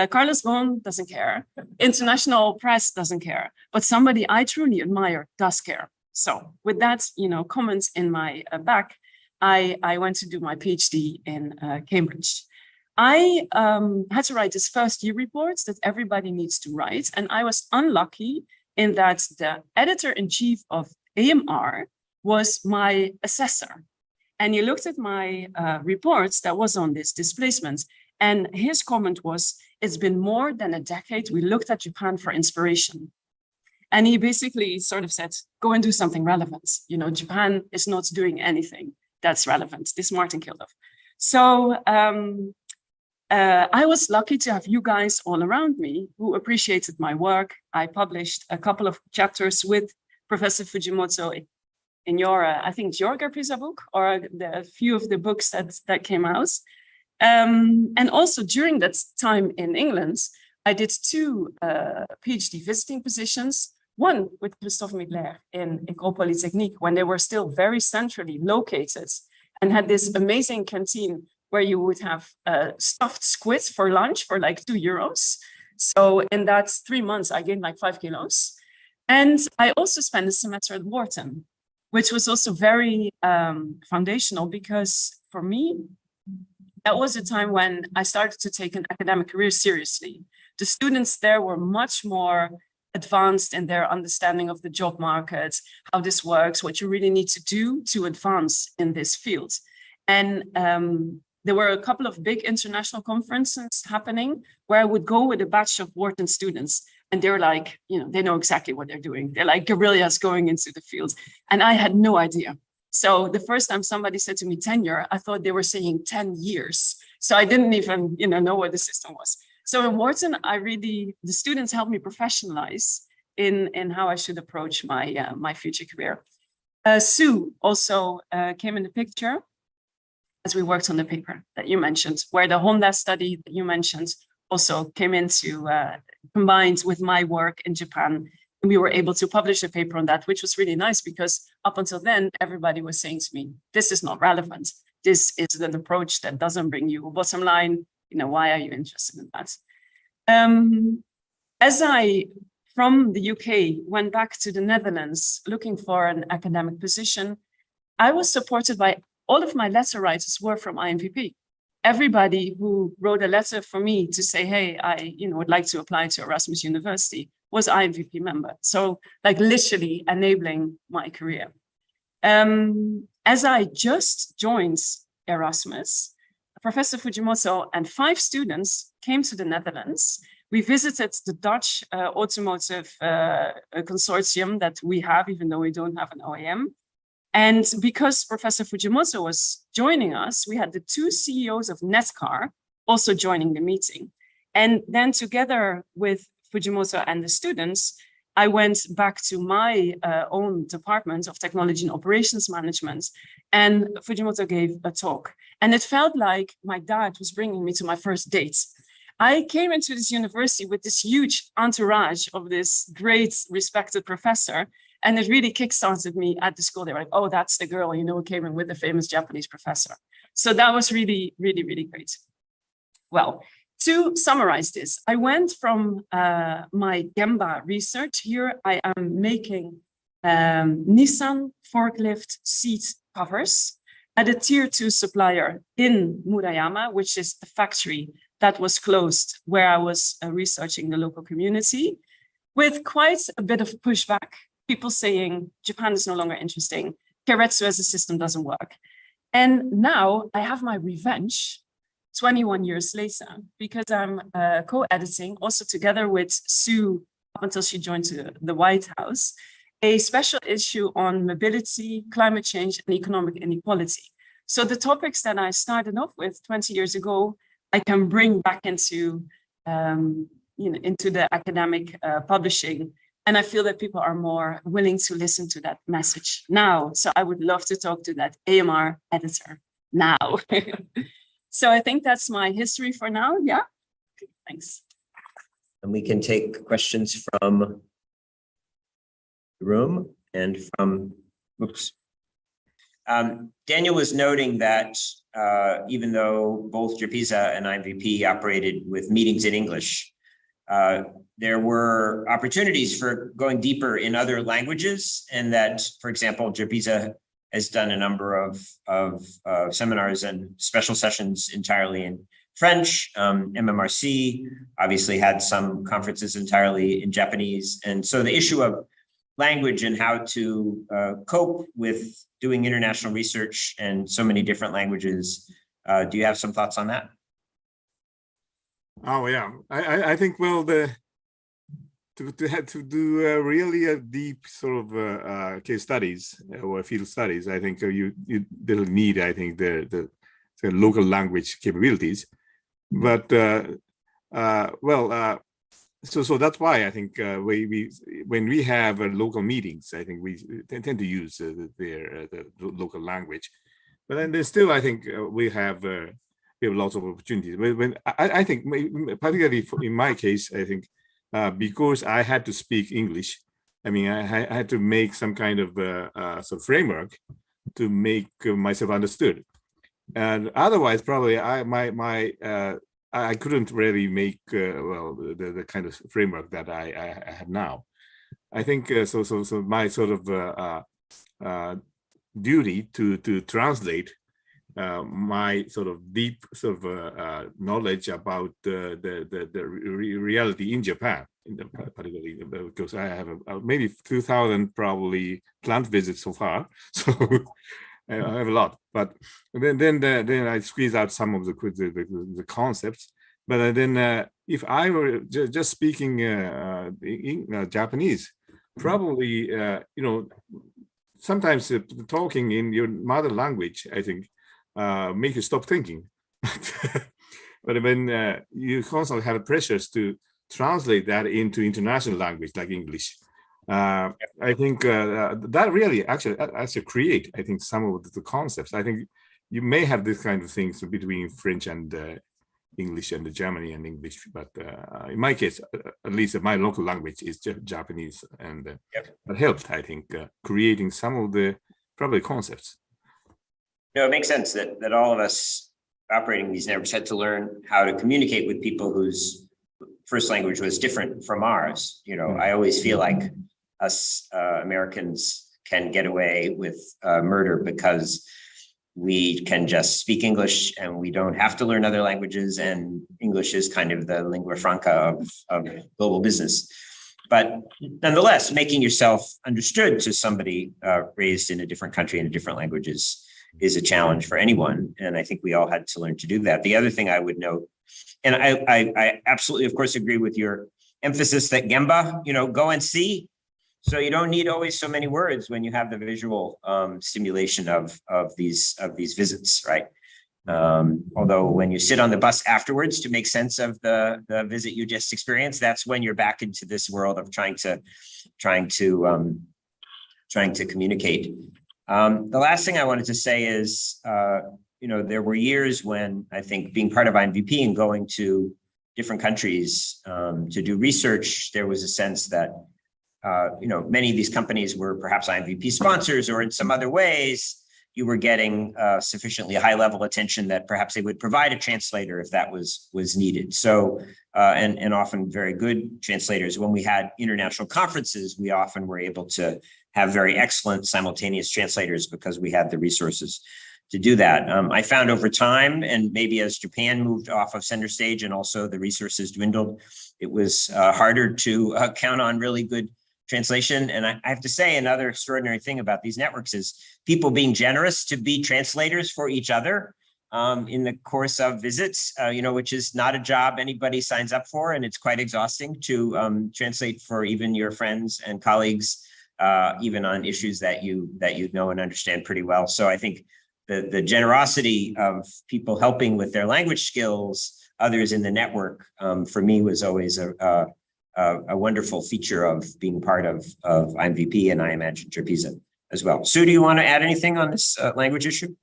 [SPEAKER 6] Carlos Ghosn doesn't care. International press doesn't care. But somebody I truly admire does care. So with that, comment in my back, I went to do my PhD in Cambridge. I had to write this first year report that everybody needs to write. And I was unlucky in that the editor-in-chief of AMR was my assessor. And he looked at my reports that was on this displacement. And his comment was, "It's been more than a decade. We looked at Japan for inspiration." And he basically sort of said, "Go and do something relevant. Japan is not doing anything that's relevant." This Martin Kilduff. So I was lucky to have you guys all around me who appreciated my work. I published a couple of chapters with Professor Fujimoto in your, I think it's your Gerpisa book, or the few of the books that came out. And also during that time in England, I did 2 PhD visiting positions. One with Christophe Migler in École Polytechnique, when they were still very centrally located and had this amazing canteen where you would have stuffed squid for lunch for like €2. So in that 3 months, I gained like 5 kilos. And I also spent a semester at Wharton, which was also very foundational, because for me, that was a time when I started to take an academic career seriously. The students there were much more advanced in their understanding of the job market, how this works, what you really need to do to advance in this field. And there were a couple of big international conferences happening where I would go with a batch of Wharton students, and they're like, they know exactly what they're doing. They're like guerrillas going into the field. And I had no idea. So the first time somebody said to me tenure, I thought they were saying 10 years. So I didn't even, know what the system was. So in Wharton, the students helped me professionalize in how I should approach my future career. Sue also came in the picture as we worked on the paper that you mentioned, where the Honda study that you mentioned also came into combined with my work in Japan. And we were able to publish a paper on that, which was really nice because up until then, everybody was saying to me, this is not relevant. This is an approach that doesn't bring you a bottom line. Why are you interested in that? As I, from the UK, went back to the Netherlands looking for an academic position, I was supported by all of my letter writers were from IMVP. Everybody who wrote a letter for me to say, hey, I would like to apply to Erasmus University was IMVP member. So like literally enabling my career. As I just joined Erasmus, Professor Fujimoto and 5 students came to the Netherlands. We visited the Dutch automotive consortium that we have, even though we don't have an OEM. And because Professor Fujimoto was joining us, we had the 2 CEOs of Netcar also joining the meeting. And then together with Fujimoto and the students, I went back to my own department of technology and operations management, and Fujimoto gave a talk. And it felt like my dad was bringing me to my first date. I came into this university with this huge entourage of this great respected professor, and it really kickstarted me at the school. They were like, oh, that's the girl, who came in with the famous Japanese professor. So that was really, really, really great. Well, to summarize this, I went from my Gemba research. Here I am making Nissan forklift seat covers at a tier 2 supplier in Murayama, which is the factory that was closed where I was researching the local community, with quite a bit of pushback. People saying Japan is no longer interesting. Keiretsu as a system doesn't work. And now I have my revenge 21 years later, because I'm co-editing also together with Sue up until she joined the White House, a special issue on mobility, climate change, and economic inequality. So the topics that I started off with 20 years ago, I can bring back into, into the academic publishing. And I feel that people are more willing to listen to that message now. So I would love to talk to that AMR editor now. So I think that's my history for now. Yeah, thanks.
[SPEAKER 2] And we can take questions from the room and from, oops. Daniel was noting that even though both Gerpisa and IMVP operated with meetings in English, there were opportunities for going deeper in other languages, and that, for example, Gerpisa has done a number of seminars and special sessions entirely in French. MMRC obviously had some conferences entirely in Japanese. And so the issue of language and how to cope with doing international research and so many different languages. Do you have some thoughts on that?
[SPEAKER 3] Oh yeah, I think to do really a deep sort of case studies or field studies, I think you will need, I think, the local language capabilities. But so that's why I think when we have local meetings, I think we tend to use the local language. But then there's still, I think, we have lots of opportunities. When I think, particularly in my case, I think because I had to speak English, I mean, I had to make some kind of sort of framework to make myself understood. And otherwise, probably I couldn't really make the kind of framework that I have now. I think so my sort of duty to translate my sort of deep sort of knowledge about the reality in Japan, particularly because I have maybe 2,000 probably plant visits so far, so I have a lot. But then I squeeze out some of the concepts. But then if I were just speaking Japanese, probably sometimes talking in your mother language, I think, make you stop thinking. But when you constantly have pressures to translate that into international language like English, I think that really actually create, I think, some of the concepts. I think you may have this kind of things between French and English and Germany and English, but in my case, at least my local language is Japanese, and that helped, I think, creating some of the probably concepts.
[SPEAKER 2] No, it makes sense that all of us operating these networks had to learn how to communicate with people whose first language was different from ours. You know, I always feel like us Americans can get away with murder because we can just speak English and we don't have to learn other languages, and English is kind of the lingua franca of global business. But nonetheless, making yourself understood to somebody raised in a different country in a different languages is a challenge for anyone. And I think we all had to learn to do that. The other thing I would note, and I absolutely, of course, agree with your emphasis that Gemba, you know, go and see. So you don't need always so many words when you have the visual stimulation of these visits, right? Although when you sit on the bus afterwards to make sense of the visit you just experienced, that's when you're back into this world of trying to communicate. The last thing I wanted to say is, you know, there were years when I think being part of IMVP and going to different countries to do research, there was a sense that you know, many of these companies were perhaps IMVP sponsors, or in some other ways, you were getting sufficiently high level attention that perhaps they would provide a translator if that was needed. So, and often very good translators. When we had international conferences, we often were able to have very excellent simultaneous translators because we had the resources to do that. I found over time, and maybe as Japan moved off of center stage and also the resources dwindled, it was harder to count on really good translation. And I have to say, another extraordinary thing about these networks is people being generous to be translators for each other in the course of visits, you know, which is not a job anybody signs up for. And it's quite exhausting to translate for even your friends and colleagues, even on issues that you know and understand pretty well. So I think the generosity of people helping with their language skills, others in the network, for me was always a wonderful feature of being part of IMVP, and I imagine Gerpisa as well. Sue, do you want to add anything on this language issue?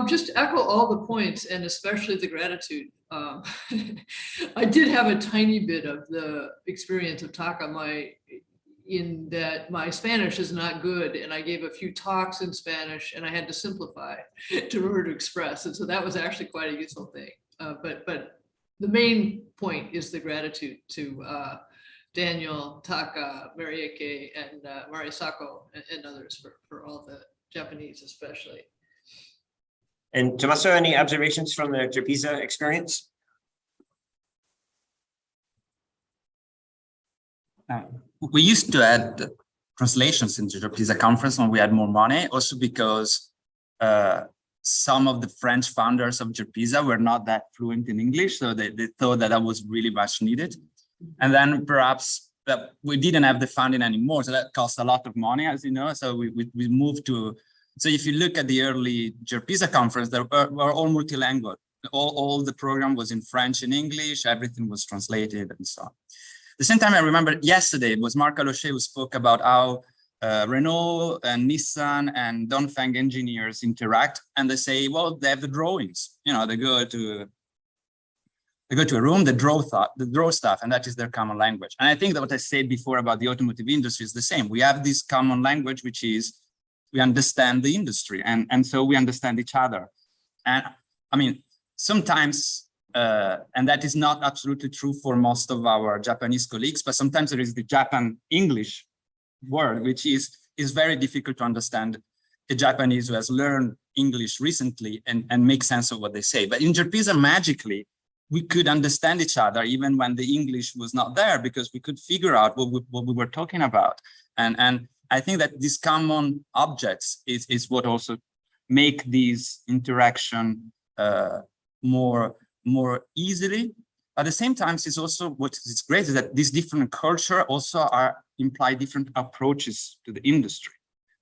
[SPEAKER 4] Just echo all the points, and especially the gratitude. I did have a tiny bit of the experience of Taka, in that my Spanish is not good, and I gave a few talks in Spanish, and I had to simplify in order to express, and so that was actually quite a useful thing. But the main point is the gratitude to Daniel, Taka, Marieke, and Marisako, and others for all the Japanese especially.
[SPEAKER 2] And Tommaso, any observations from the Gerpisa experience?
[SPEAKER 5] We used to add translations into the Gerpisa conference when we had more money, also because some of the French founders of Gerpisa were not that fluent in English, so they thought that was really much needed. And then perhaps that we didn't have the funding anymore, so that cost a lot of money, as you know. So we moved to, so if you look at the early Gerpisa conference, they were all multilingual. All the program was in French and English, everything was translated and so on. At the same time, I remember yesterday, it was Marc Alochet who spoke about how Renault and Nissan and Dongfeng engineers interact, and they say, well, they have the drawings. You know, they go to a room, they draw stuff, and that is their common language. And I think that what I said before about the automotive industry is the same. We have this common language, which is we understand the industry, and so we understand each other. And I mean, sometimes, and that is not absolutely true for most of our Japanese colleagues, but sometimes there is the Japan English word, which is very difficult to understand a Japanese who has learned English recently and make sense of what they say. But in Gerpisa, magically, we could understand each other even when the English was not there, because we could figure out what we were talking about. And I think that these common objects is what also make these interaction more easily. At the same time, it's also what is great is that these different culture also imply different approaches to the industry,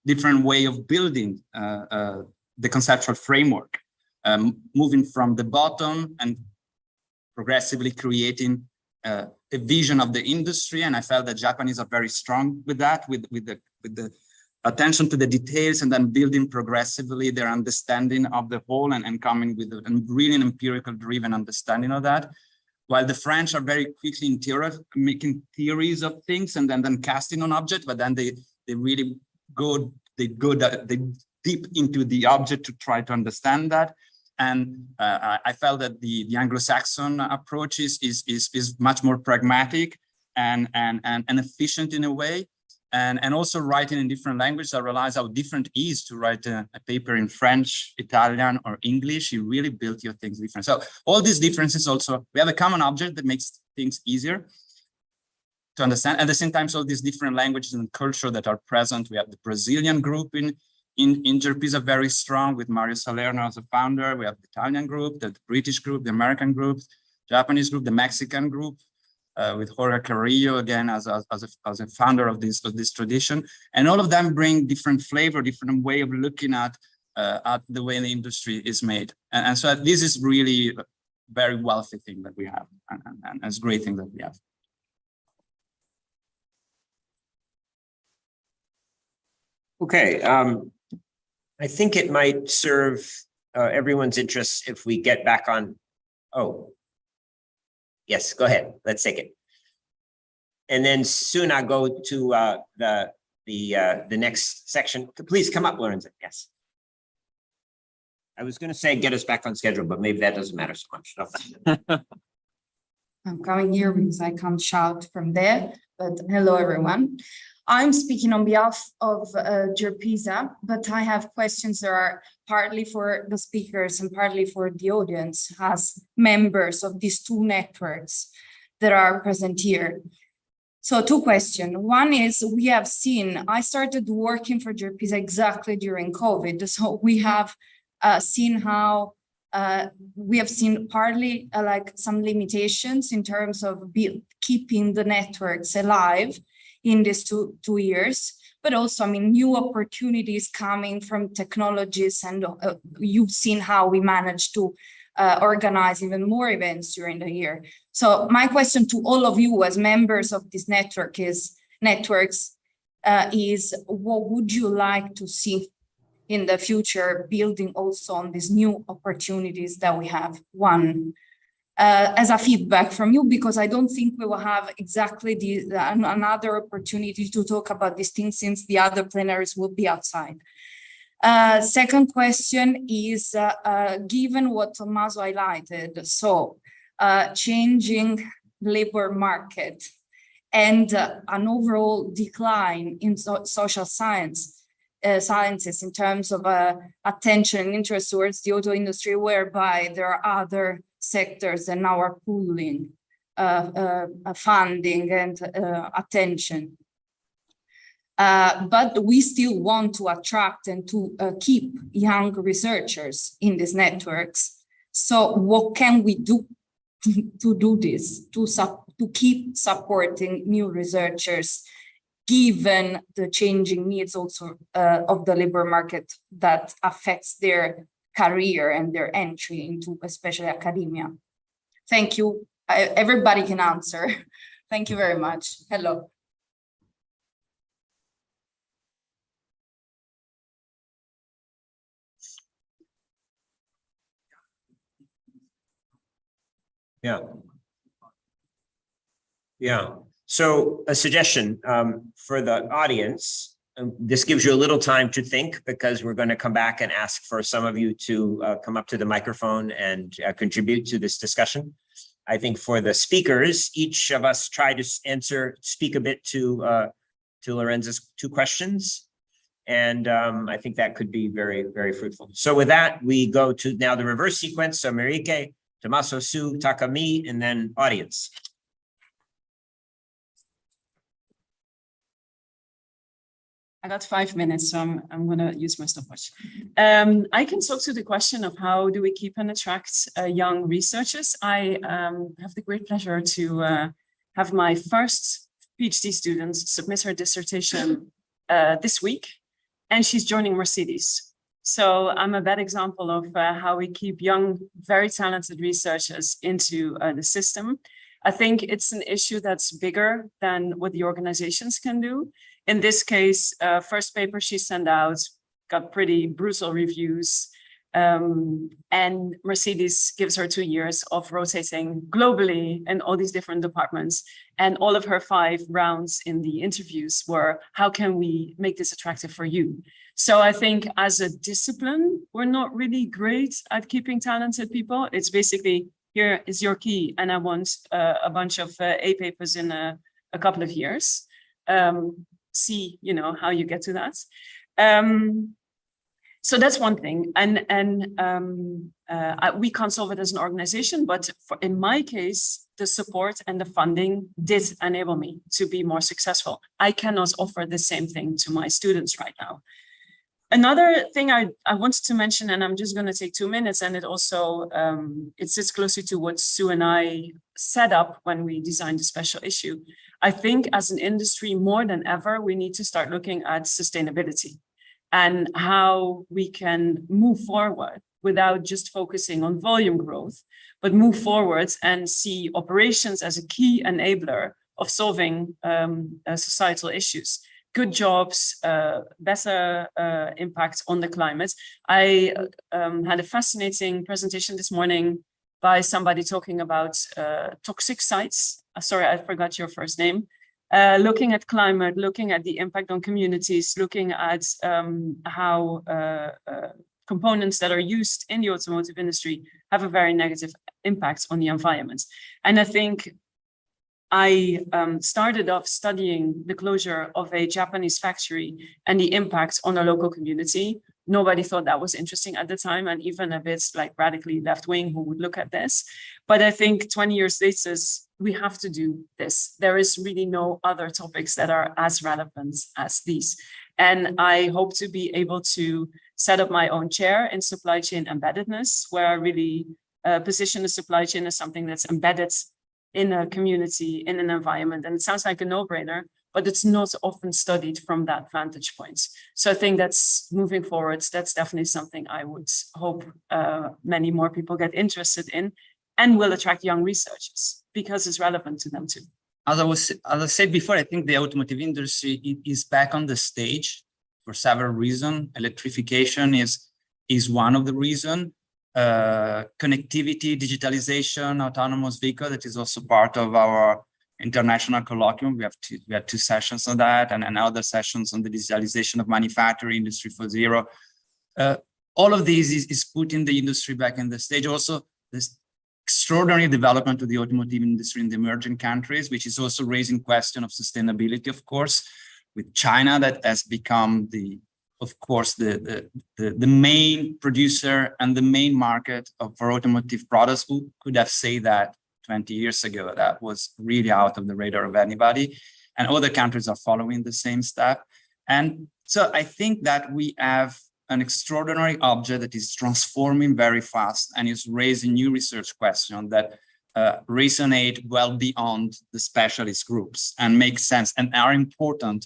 [SPEAKER 5] different way of building the conceptual framework. moving from the bottom and progressively creating a vision of the industry. And I felt that Japanese are very strong with that, with the attention to the details, and then building progressively their understanding of the whole and coming with a really empirical driven understanding of that. While the French are very quickly in theory, making theories of things and then casting on objects, but then they really go deep into the object to try to understand that. And I felt that the Anglo-Saxon approach is much more pragmatic and efficient in a way. And also writing in different languages, I realized how different it is to write a paper in French, Italian, or English. You really build your things different. So all these differences also, we have a common object that makes things easier to understand. At the same time, so these different languages and culture that are present. We have the Brazilian group in Gerpisa, very strong, with Mario Salerno as a founder. We have the Italian group, the British group, the American group, Japanese group, the Mexican group, with Jorge Carrillo again as a founder of this tradition, and all of them bring different flavor, different way of looking at the way the industry is made, and so this is really a very wealthy thing that we have, and it's a great thing that we have.
[SPEAKER 2] Okay, I think it might serve everyone's interest if we get back on. Oh. Yes, go ahead. Let's take it. And then soon I'll go to the next section. Please come up, Lorenzo. Yes. I was going to say get us back on schedule, but maybe that doesn't matter so much. No.
[SPEAKER 7] I'm coming here because I can't shout from there, but hello, everyone. I'm speaking on behalf of Gerpisa, but I have questions that are partly for the speakers and partly for the audience as members of these two networks that are present here. So 2 questions. One is, we have seen, I started working for Gerpisa exactly during COVID. So we have seen how we have seen partly like some limitations in terms of keeping the networks alive in these two years, but also, I mean, new opportunities coming from technologies, and you've seen how we managed to organize even more events during the year. So my question to all of you as members of this networks is what would you like to see in the future, building also on these new opportunities that we have? One, as a feedback from you, because I don't think we will have exactly another opportunity to talk about these things since the other plenaries will be outside. Second question is, given what Tommaso highlighted, so changing labor market and an overall decline in social sciences in terms of attention and interest towards the auto industry, whereby there are other sectors that now are pooling funding and attention. But we still want to attract and to keep young researchers in these networks. So what can we do to do this, to keep supporting new researchers, given the changing needs also of the labor market that affects their career and their entry into especially academia? Thank you. Everybody can answer. Thank you very much. Hello.
[SPEAKER 2] Yeah. So a suggestion for the audience. This gives you a little time to think, because we're going to come back and ask for some of you to come up to the microphone and contribute to this discussion. I think for the speakers, each of us try to speak a bit to Lorenzo's 2 questions. And I think that could be very, very fruitful. So with that, we go to now the reverse sequence. So Marieke, Tommaso, Sue, Takami, and then audience.
[SPEAKER 6] I got 5 minutes, so I'm going to use my stopwatch. I can talk to the question of how do we keep and attract young researchers. I have the great pleasure to have my first PhD student submit her dissertation this week, and she's joining Mercedes. So I'm a bad example of how we keep young, very talented researchers into the system. I think it's an issue that's bigger than what the organizations can do. In this case, first paper she sent out got pretty brutal reviews. And Mercedes gives her 2 years of rotating globally in all these different departments. And all of her 5 rounds in the interviews were, how can we make this attractive for you? So I think as a discipline, we're not really great at keeping talented people. It's basically, here is your key, and I want a bunch of A papers in a couple of years. See, how you get to that. So that's one thing, and we can't solve it as an organization, but in my case, the support and the funding did enable me to be more successful. I cannot offer the same thing to my students right now. Another thing I wanted to mention, and I'm just going to take 2 minutes, and it also it sits closely to what Sue and I set up when we designed the special issue. I think as an industry, more than ever, we need to start looking at sustainability and how we can move forward without just focusing on volume growth, but move forward and see operations as a key enabler of solving societal issues. Good jobs, better impact on the climate. I had a fascinating presentation this morning by somebody talking about toxic sites. Sorry, I forgot your first name. Looking at climate, looking at the impact on communities, looking at how components that are used in the automotive industry have a very negative impact on the environment. And I think I started off studying the closure of a Japanese factory and the impact on a local community. Nobody thought that was interesting at the time, and even a bit like radically left-wing who would look at this. But I think 20 years later, we have to do this. There is really no other topics that are as relevant as these. And I hope to be able to set up my own chair in supply chain embeddedness, where I really position the supply chain as something that's embedded in a community, in an environment. And it sounds like a no-brainer, but it's not often studied from that vantage point. So I think that's moving forward. That's definitely something I would hope many more people get interested in and will attract young researchers because it's relevant to them too.
[SPEAKER 5] As I said before, I think the automotive industry is back on the stage for several reasons. Electrification is one of the reasons. Connectivity, digitalization, autonomous vehicle, that is also part of our international colloquium. We have 2 sessions on that, and other sessions on the digitalization of manufacturing, Industry 4.0. All of these is putting the industry back in the stage. Also, this extraordinary development of the automotive industry in the emerging countries, which is also raising question of sustainability, of course, with China that has become of course, the main producer and the main market for automotive products. Who could have said that 20 years ago? That was really out of the radar of anybody. And other countries are following the same step. And so I think that we have an extraordinary object that is transforming very fast and is raising new research questions that resonate well beyond the specialist groups and make sense and are important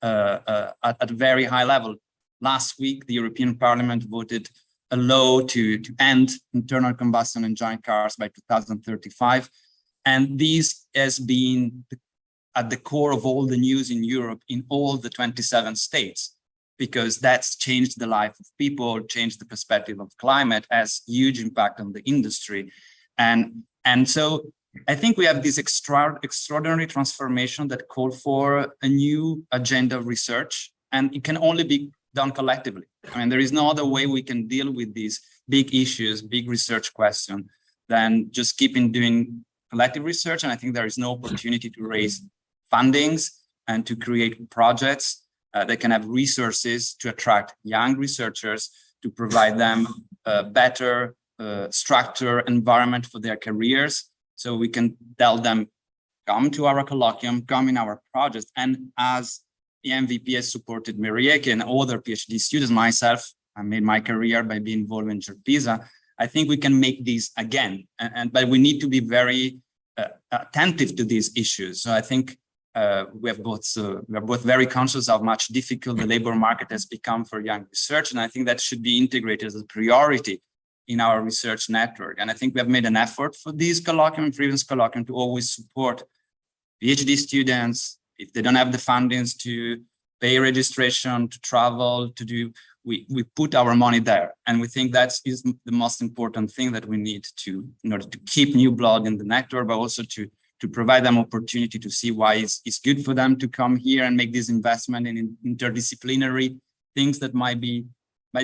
[SPEAKER 5] at a very high level. Last week, the European Parliament voted a law to end internal combustion engine cars by 2035. And this has been at the core of all the news in Europe in all the 27 states, because that's changed the life of people, changed the perspective of climate, has huge impact on the industry. And so I think we have this extraordinary transformation that called for a new agenda of research, and it can only be done collectively. I mean, there is no other way we can deal with these big issues, big research question, than just keeping doing collective research. And I think there is no opportunity to raise fundings and to create projects that can have resources to attract young researchers, to provide them a better structure environment for their careers. So we can tell them, come to our colloquium, come in our projects. And as the IMVP has supported Marieke and other PhD students, myself, I made my career by being involved in Gerpisa. I think we can make these again, but we need to be very attentive to these issues. So I think we are both very conscious of how much difficult the labor market has become for young research, and I think that should be integrated as a priority in our research network. And I think we have made an effort for these colloquium, previous colloquium, to always support PhD students if they don't have the fundings to pay registration, to travel, to do. We put our money there, and we think that is the most important thing that we need to, in order to keep new blood in the network, but also to provide them opportunity to see why it's good for them to come here and make this investment in interdisciplinary things that might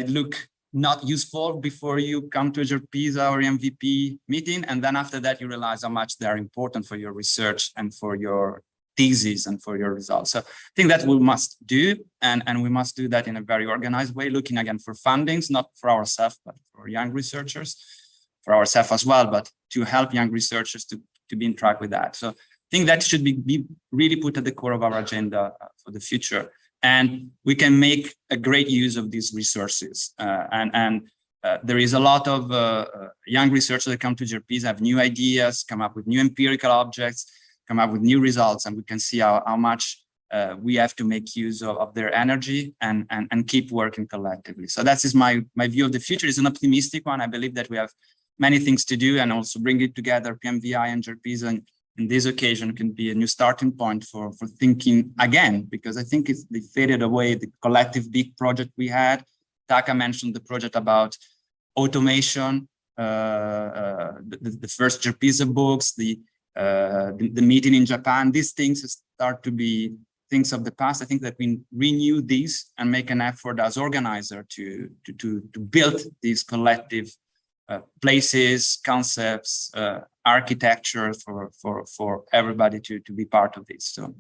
[SPEAKER 5] look not useful before you come to a Gerpisa or IMVP meeting, and then after that you realize how much they are important for your research and for your thesis and for your results. So I think that we must do, and we must do that in a very organized way, looking again for fundings, not for ourselves, but for young researchers, for ourselves as well, but to help young researchers to be in track with that. So I think that should be really put at the core of our agenda for the future. And we can make a great use of these resources. There is a lot of young researchers that come to Gerpisa, have new ideas, come up with new empirical objects, come up with new results, and we can see how much we have to make use of their energy and keep working collectively. So that is my view of the future. It's an optimistic one. I believe that we have many things to do, and also bring it together, PMVI and Gerpisa, in this occasion can be a new starting point for thinking again, because I think they faded away, the collective big project we had. Taka mentioned the project about automation, the first Gerpisa books, the meeting in Japan. These things start to be things of the past. I think that we renew these and make an effort as organizer to build these collective places, concepts, architecture for everybody to be part of this. So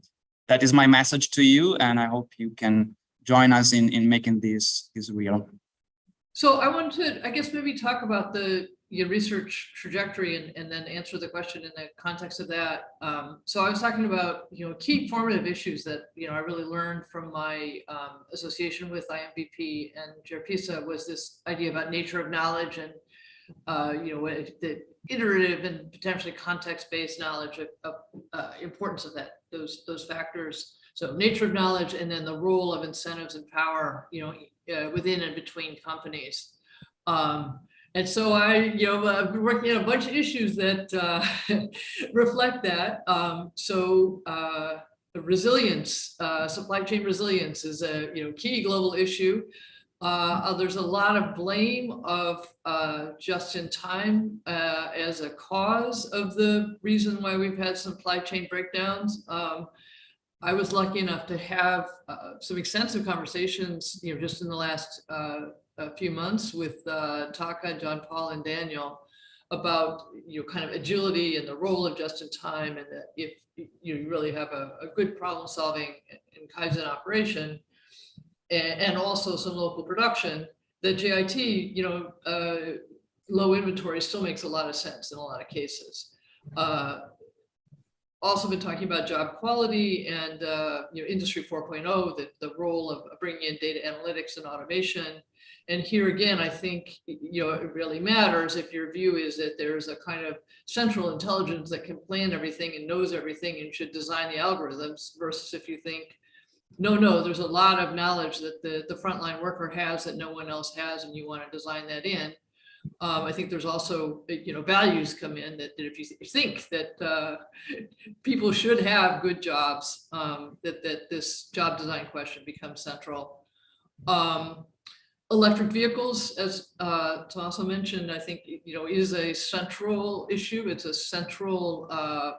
[SPEAKER 5] that is my message to you, and I hope you can join us in making this real.
[SPEAKER 4] So I want to, I guess, maybe talk about your research trajectory and then answer the question in the context of that. So I was talking about, key formative issues that, I really learned from my association with IMVP and Gerpisa was this idea about nature of knowledge and, the iterative and potentially context-based knowledge of importance of those factors. So nature of knowledge, and then the role of incentives and power, within and between companies. And so I've been working on a bunch of issues that reflect that. Resilience, supply chain resilience is a key global issue. There's a lot of blame of just in time as a cause of the reason why we've had supply chain breakdowns. I was lucky enough to have some extensive conversations, just in the last few months with Taka, John Paul, and Daniel about kind of agility and the role of just in time, and that if you really have a good problem solving in Kaizen operation, and also some local production, that JIT, low inventory still makes a lot of sense in a lot of cases. Also been talking about job quality and Industry 4.0, the role of bringing in data analytics and automation. And here again, I think it really matters if your view is that there's a kind of central intelligence that can plan everything and knows everything and should design the algorithms, versus if you think, no, there's a lot of knowledge that the frontline worker has that no one else has, and you want to design that in. I think there's also, values come in that if you think that people should have good jobs, that this job design question becomes central. Electric vehicles, as Tommaso mentioned, I think, is a central issue. It's a central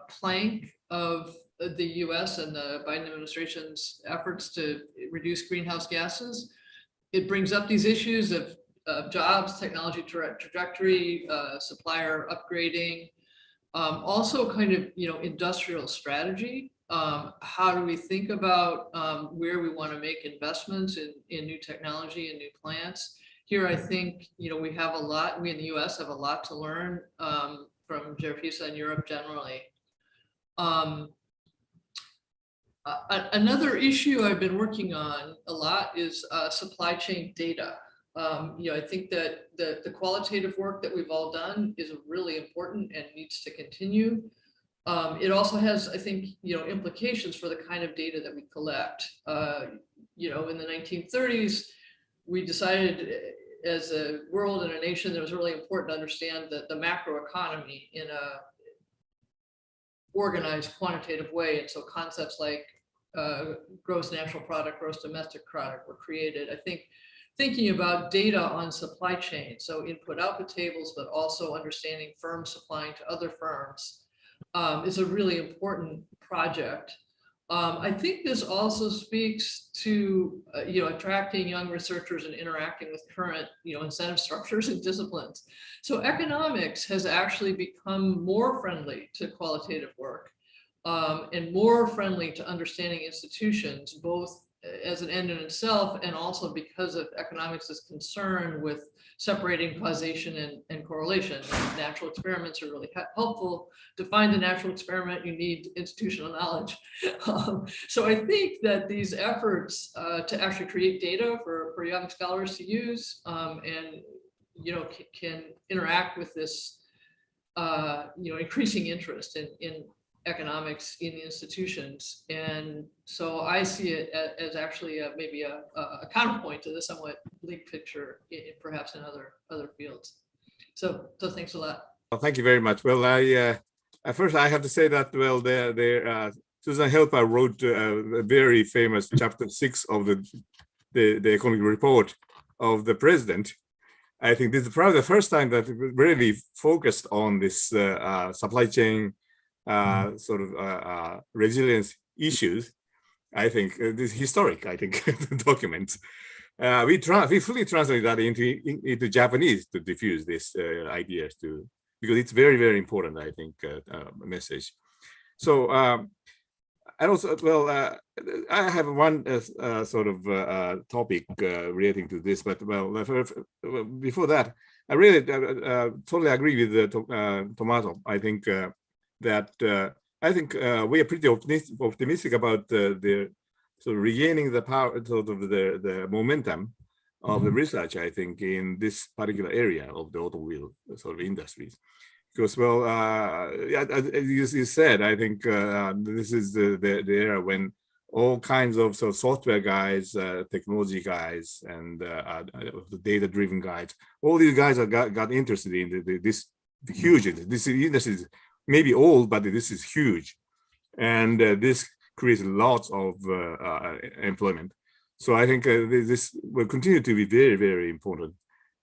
[SPEAKER 4] plank of the US and the Biden administration's efforts to reduce greenhouse gases. It brings up these issues of jobs, technology trajectory, supplier upgrading, also kind of, industrial strategy. How do we think about where we want to make investments in new technology and new plants? Here, I think, we in the US have a lot to learn from Gerpisa and Europe generally. Another issue I've been working on a lot is supply chain data. I think that the qualitative work that we've all done is really important and needs to continue. It also has, I think, implications for the kind of data that we collect. In the 1930s, we decided as a world and a nation that it was really important to understand the macroeconomy in a organized quantitative way. And so concepts like gross national product, gross domestic product were created. I think thinking about data on supply chain, so input output tables, but also understanding firms supplying to other firms is a really important project. I think this also speaks to attracting young researchers and interacting with current incentive structures and disciplines. So economics has actually become more friendly to qualitative work and more friendly to understanding institutions, both as an end in itself and also because of economics' concern with separating causation and correlation. Natural experiments are really helpful. To find the natural experiment, you need institutional knowledge. So I think that these efforts to actually create data for young scholars to use and can interact with this increasing interest in economics in the institutions. And so I see it as actually maybe a counterpoint to the somewhat bleak picture perhaps in other fields. So thanks a lot.
[SPEAKER 3] Well, thank you very much. Well, first I have to say that, well, Susan Helper wrote a very famous chapter 6 of the economic report of the president. I think this is probably the first time that we really focused on this supply chain resilience issues. I think this historic, I think, document. We fully translate that into Japanese to diffuse these ideas because it's very, very important, I think, message. So, and also, well, I have one topic relating to this, but before that, I really totally agree with Tomato. I think that we are pretty optimistic about the regaining the power, the momentum of the research. I think in this particular area of the automobile industries, because as you said, I think this is the era when all kinds of software guys, technology guys, and the data-driven guys, all these guys got interested in this huge this industry. Maybe old, but this is huge, and this creates lots of employment. So I think this will continue to be very, very important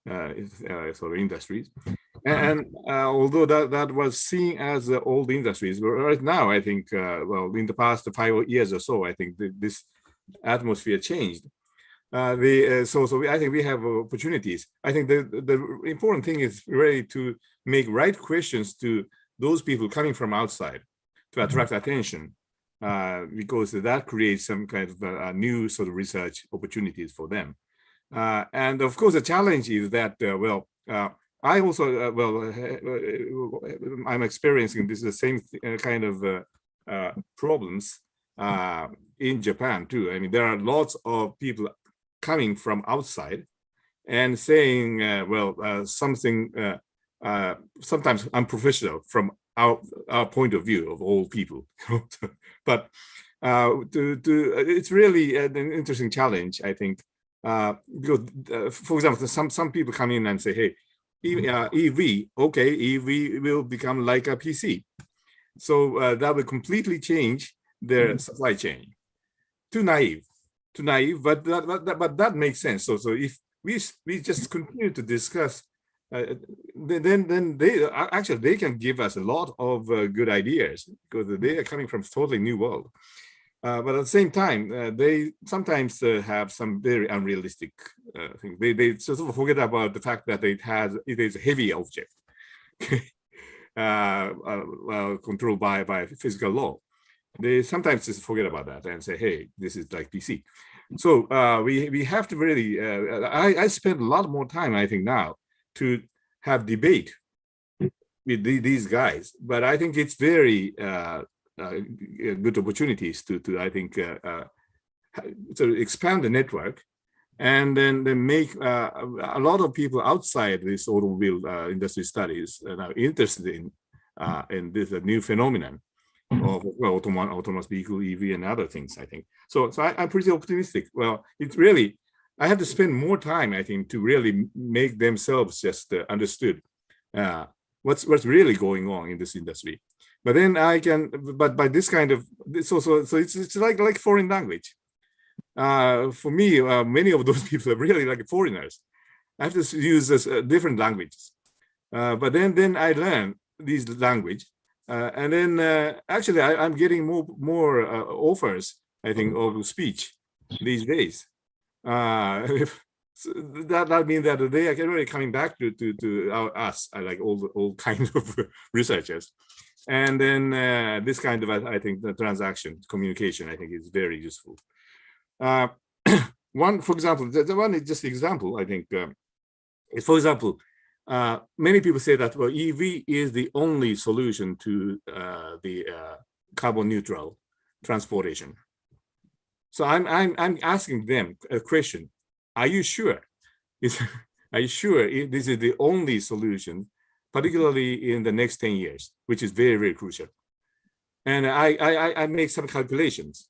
[SPEAKER 3] industries. And although that was seen as the old industries, but right now I think in the past 5 years or so, I think this atmosphere changed. So I think we have opportunities. I think the important thing is really to make right questions to those people coming from outside to attract attention, because that creates some kind of new research opportunities for them. And of course, the challenge is that, I also, I'm experiencing the same kind of problems in Japan too. I mean, there are lots of people coming from outside and saying, something sometimes unprofessional from our point of view of all people. But it's really an interesting challenge, I think, because for example, some people come in and say, hey, EV will become like a PC, so that will completely change their supply chain. Too naive, but that makes sense. So if we just continue to discuss, then they can give us a lot of good ideas, because they are coming from a totally new world. But at the same time, they sometimes have some very unrealistic things. They sort of forget about the fact that it is a heavy object, controlled by physical law. They sometimes just forget about that and say, hey, this is like PC. So we have to really, I spend a lot more time, I think, now to have debate with these guys. But I think it's very good opportunities to I think, expand the network, and then make a lot of people outside this automobile industry studies now interested in this new phenomenon. of well, autonomous vehicle, EV, and other things, I think. So I'm pretty optimistic. Well, it's really, I have to spend more time, I think, to really make themselves just understood what's really going on in this industry. But then but by this kind of, so it's like foreign language. For me, many of those people are really like foreigners. I have to use different languages. But then I learn this language. And then actually I'm getting more offers, I think, of speech these days. So that means that they are really coming back to us, like all kinds of researchers. And then this kind of, I think, the transaction communication, I think, is very useful. One, for example, the one is just example, I think, is, for example, many people say that, well, EV is the only solution to the carbon neutral transportation. So I'm asking them a question: are you sure? Are you sure this is the only solution, particularly in the next 10 years, which is very, very crucial? And I make some calculations.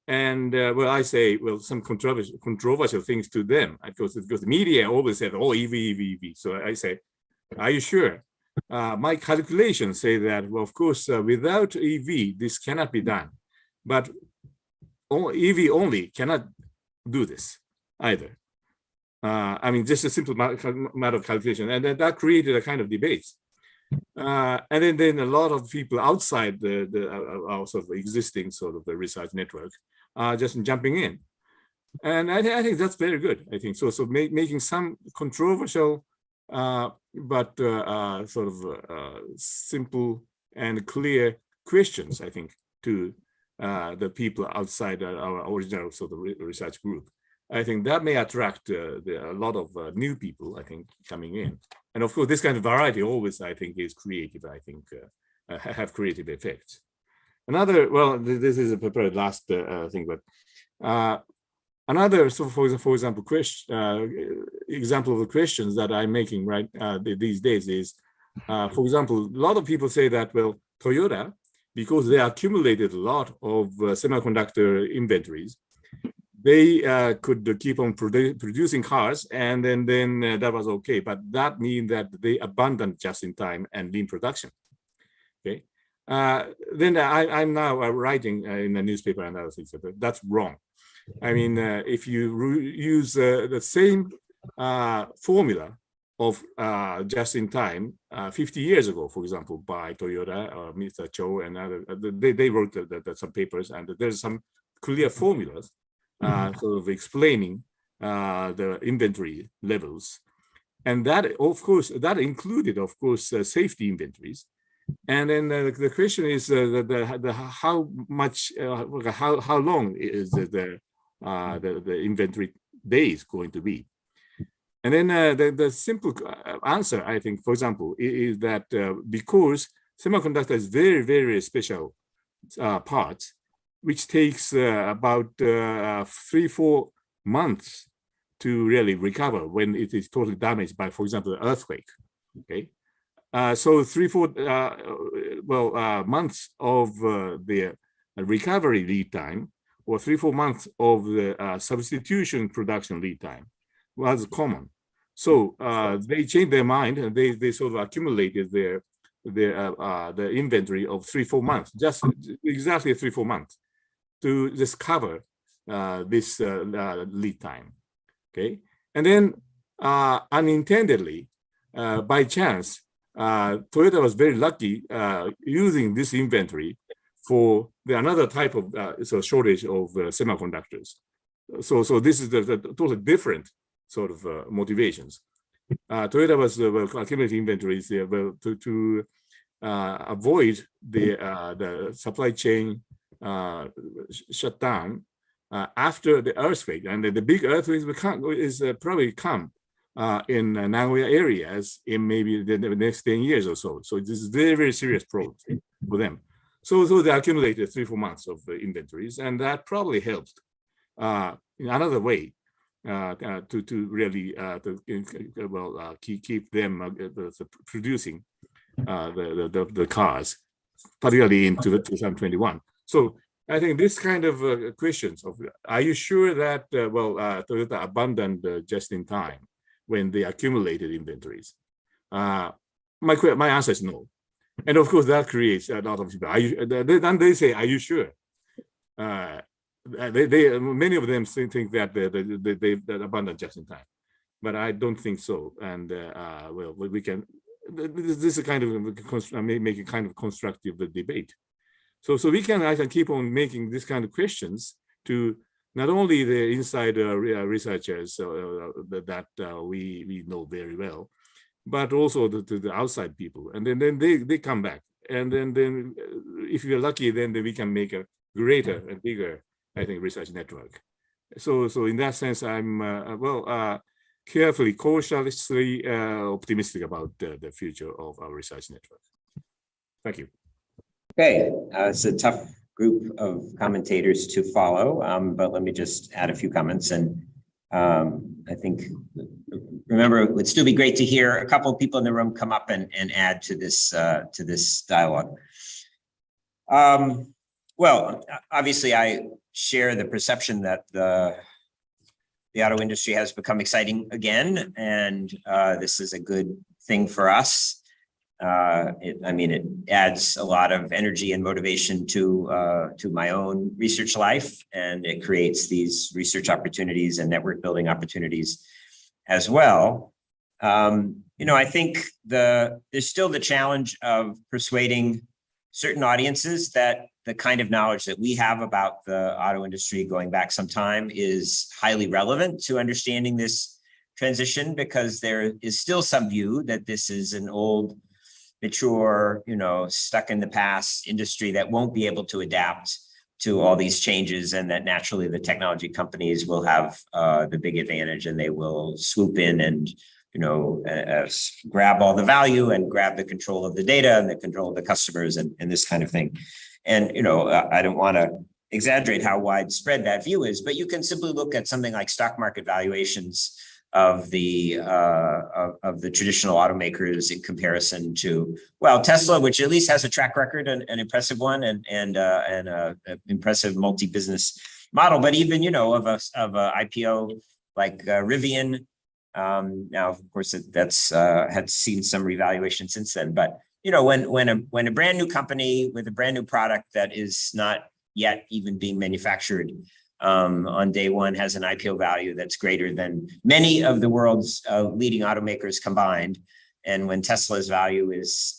[SPEAKER 3] And well, I say, well, some controversial things to them, because the media always said, oh, EV. So I say, are you sure? My calculations say that, well, of course, without EV, this cannot be done. But EV only cannot do this either. I mean, just a simple matter of calculation. And then that created a kind of debate. And then a lot of people outside our sort of existing sort of the research network are just jumping in. And I think that's very good, I think. So making some controversial, but sort of simple and clear questions, I think, to the people outside our original sort of research group. I think that may attract a lot of new people, I think, coming in. And of course, this kind of variety always, I think, is creative, I think, have creative effects. Another, well, this is a prepared last thing, but another, so for example, example of the questions that I'm making right these days is, for example, a lot of people say that, well, Toyota, because they accumulated a lot of semiconductor inventories, they could keep on producing cars, and then that was okay. But that means that they abandoned just-in-time and lean production. Okay. Then I'm now writing in a newspaper and other things. That's wrong. I mean, if you use the same formula of just-in-time 50 years ago, for example, by Toyota or Mr. Cho and other, they wrote some papers, and there's some clear formulas sort of explaining the inventory levels. And that, of course, that included, of course, safety inventories. And then the question is how much, how long is the inventory days going to be? And then the simple answer, I think, for example, is that because semiconductor is very, very special parts, which takes about 3-4 months to really recover when it is totally damaged by, for example, an earthquake. Okay, so 3-4 months of the recovery lead time, or 3-4 months of the substitution production lead time was common. So they changed their mind, and they sort of accumulated their the inventory of 3-4 months, just exactly 3-4 months, to just cover this lead time. Okay, and then unintendedly, by chance, Toyota was very lucky using this inventory for another type of shortage of semiconductors. So this is the totally different sort of motivations. Toyota was accumulating inventories to avoid the supply chain shutdown after the earthquake, and the big earthquakes is probably come in Nagoya areas in maybe the next 10 years or so. So this is very, very serious problem for them. So they accumulated 3-4 months of inventories, and that probably helped in another way to really keep them producing the cars particularly into the 2021. So I think this kind of questions of, are you sure that, Toyota abandoned just in time when they accumulated inventories? My answer is no. And of course, that creates a lot of people. Then they say, are you sure? Many of them think that they abandoned just in time, but I don't think so. And we can. This is a kind of make a kind of constructive debate. So we can I can keep on making this kind of questions to not only the inside researchers that we know very well, but also to the outside people, and then they come back, and then if you're lucky, then we can make a greater and bigger, I think, research network. So in that sense, I'm carefully, cautiously optimistic about the future of our research network. Thank you.
[SPEAKER 2] Okay, it's a tough group of commentators to follow, but let me just add a few comments. And I think, remember, it would still be great to hear a couple of people in the room come up and add to this dialogue. Well, obviously, I share the perception that the auto industry has become exciting again, and this is a good thing for us. It adds a lot of energy and motivation to my own research life, and it creates these research opportunities and network building opportunities as well. I think there's still the challenge of persuading certain audiences that the kind of knowledge that we have about the auto industry going back some time is highly relevant to understanding this transition, because there is still some view that this is an old, mature, stuck in the past industry that won't be able to adapt to all these changes, and that naturally the technology companies will have the big advantage, and they will swoop in and grab all the value and grab the control of the data and the control of the customers and this kind of thing. And I don't want to exaggerate how widespread that view is, but you can simply look at something like stock market valuations of the traditional automakers in comparison to, Tesla, which at least has a track record, an impressive one, and an impressive multi-business model. But even of a IPO like Rivian, now of course that's had seen some revaluation since then. But when a brand new company with a brand new product that is not yet even being manufactured on day one has an IPO value that's greater than many of the world's leading automakers combined. And when Tesla's value is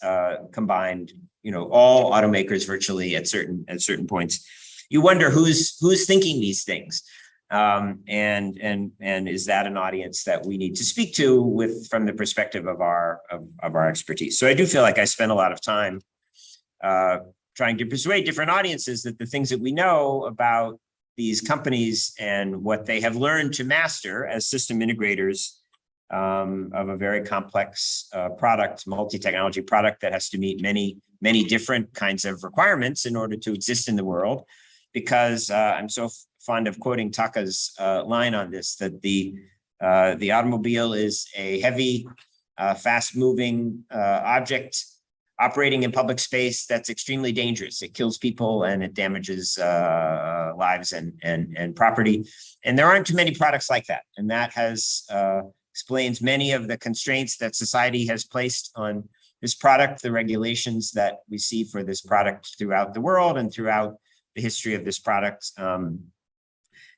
[SPEAKER 2] combined, all automakers virtually at certain points, you wonder who's thinking these things. And is that an audience that we need to speak to from the perspective of our expertise? So I do feel like I spend a lot of time trying to persuade different audiences that the things that we know about these companies and what they have learned to master as system integrators of a very complex product, multi-technology product that has to meet many different kinds of requirements in order to exist in the world. Because I'm so fond of quoting Taka's line on this, that the automobile is a heavy, fast-moving object operating in public space that's extremely dangerous. It kills people and it damages lives and property. And there aren't too many products like that. And that explains many of the constraints that society has placed on this product, the regulations that we see for this product throughout the world and throughout the history of this product. And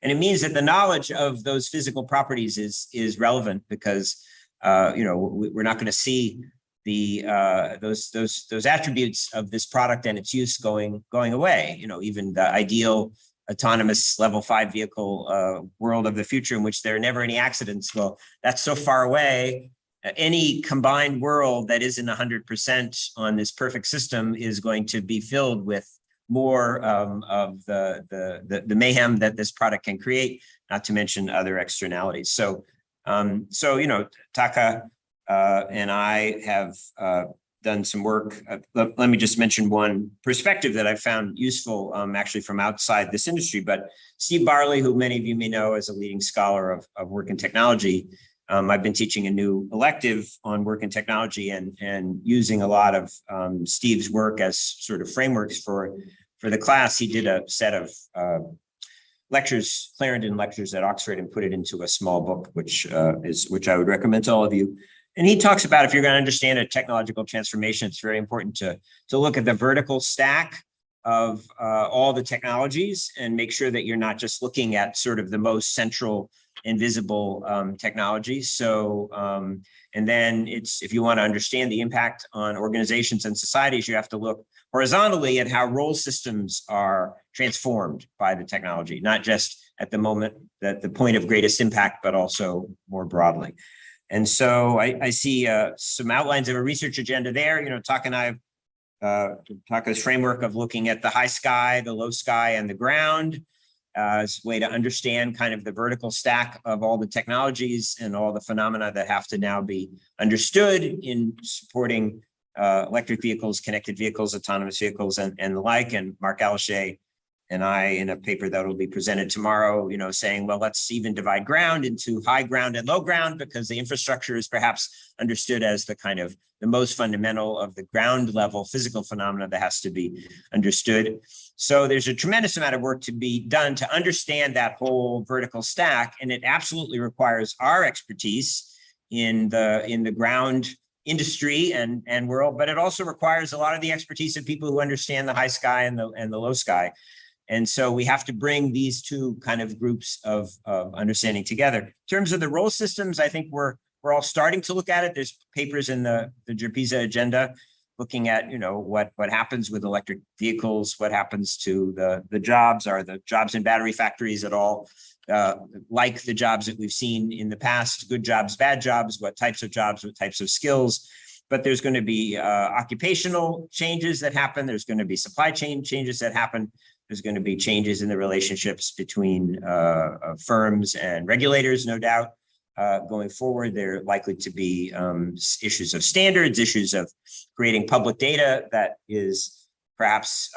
[SPEAKER 2] it means that the knowledge of those physical properties is relevant, because we're not going to see those attributes of this product and its use going away. Even the ideal autonomous level 5 vehicle world of the future in which there are never any accidents. Well, that's so far away. Any combined world that isn't 100% on this perfect system is going to be filled with more of the mayhem that this product can create, not to mention other externalities. So Taka and I have done some work. Let me just mention one perspective that I found useful, actually from outside this industry. But Steve Barley, who many of you may know as a leading scholar of work in technology, I've been teaching a new elective on work and technology and using a lot of Steve's work as sort of frameworks for the class. He did a set of lectures, Clarendon lectures at Oxford, and put it into a small book, which I would recommend to all of you. And he talks about, if you're going to understand a technological transformation, it's very important to look at the vertical stack of all the technologies and make sure that you're not just looking at sort of the most central and visible technologies. So, and then if you want to understand the impact on organizations and societies, you have to look horizontally at how role systems are transformed by the technology, not just at the moment, at the point of greatest impact, but also more broadly. And so I see some outlines of a research agenda there. You know, Taka and I have Taka's framework of looking at the high sky, the low sky, and the ground as a way to understand kind of the vertical stack of all the technologies and all the phenomena that have to now be understood in supporting electric vehicles, connected vehicles, autonomous vehicles, and the like. And Mark Alichet and I, in a paper that will be presented tomorrow, you know, saying, well, let's even divide ground into high ground and low ground, because the infrastructure is perhaps understood as the kind of the most fundamental of the ground level physical phenomena that has to be understood. So there's a tremendous amount of work to be done to understand that whole vertical stack, and it absolutely requires our expertise in the ground industry and world, but it also requires a lot of the expertise of people who understand the high sky and the low sky. And so we have to bring these two kind of groups of understanding together. In terms of the role systems, I think we're all starting to look at it. There's papers in the Gerpisa agenda looking at, you know, what happens with electric vehicles, what happens to the jobs. Are the jobs in battery factories at all like the jobs that we've seen in the past? Good jobs, bad jobs, what types of jobs, what types of skills? But there's going to be occupational changes that happen. There's going to be supply chain changes that happen. There's going to be changes in the relationships between firms and regulators, no doubt. Going forward, there are likely to be issues of standards, issues of creating public data that is perhaps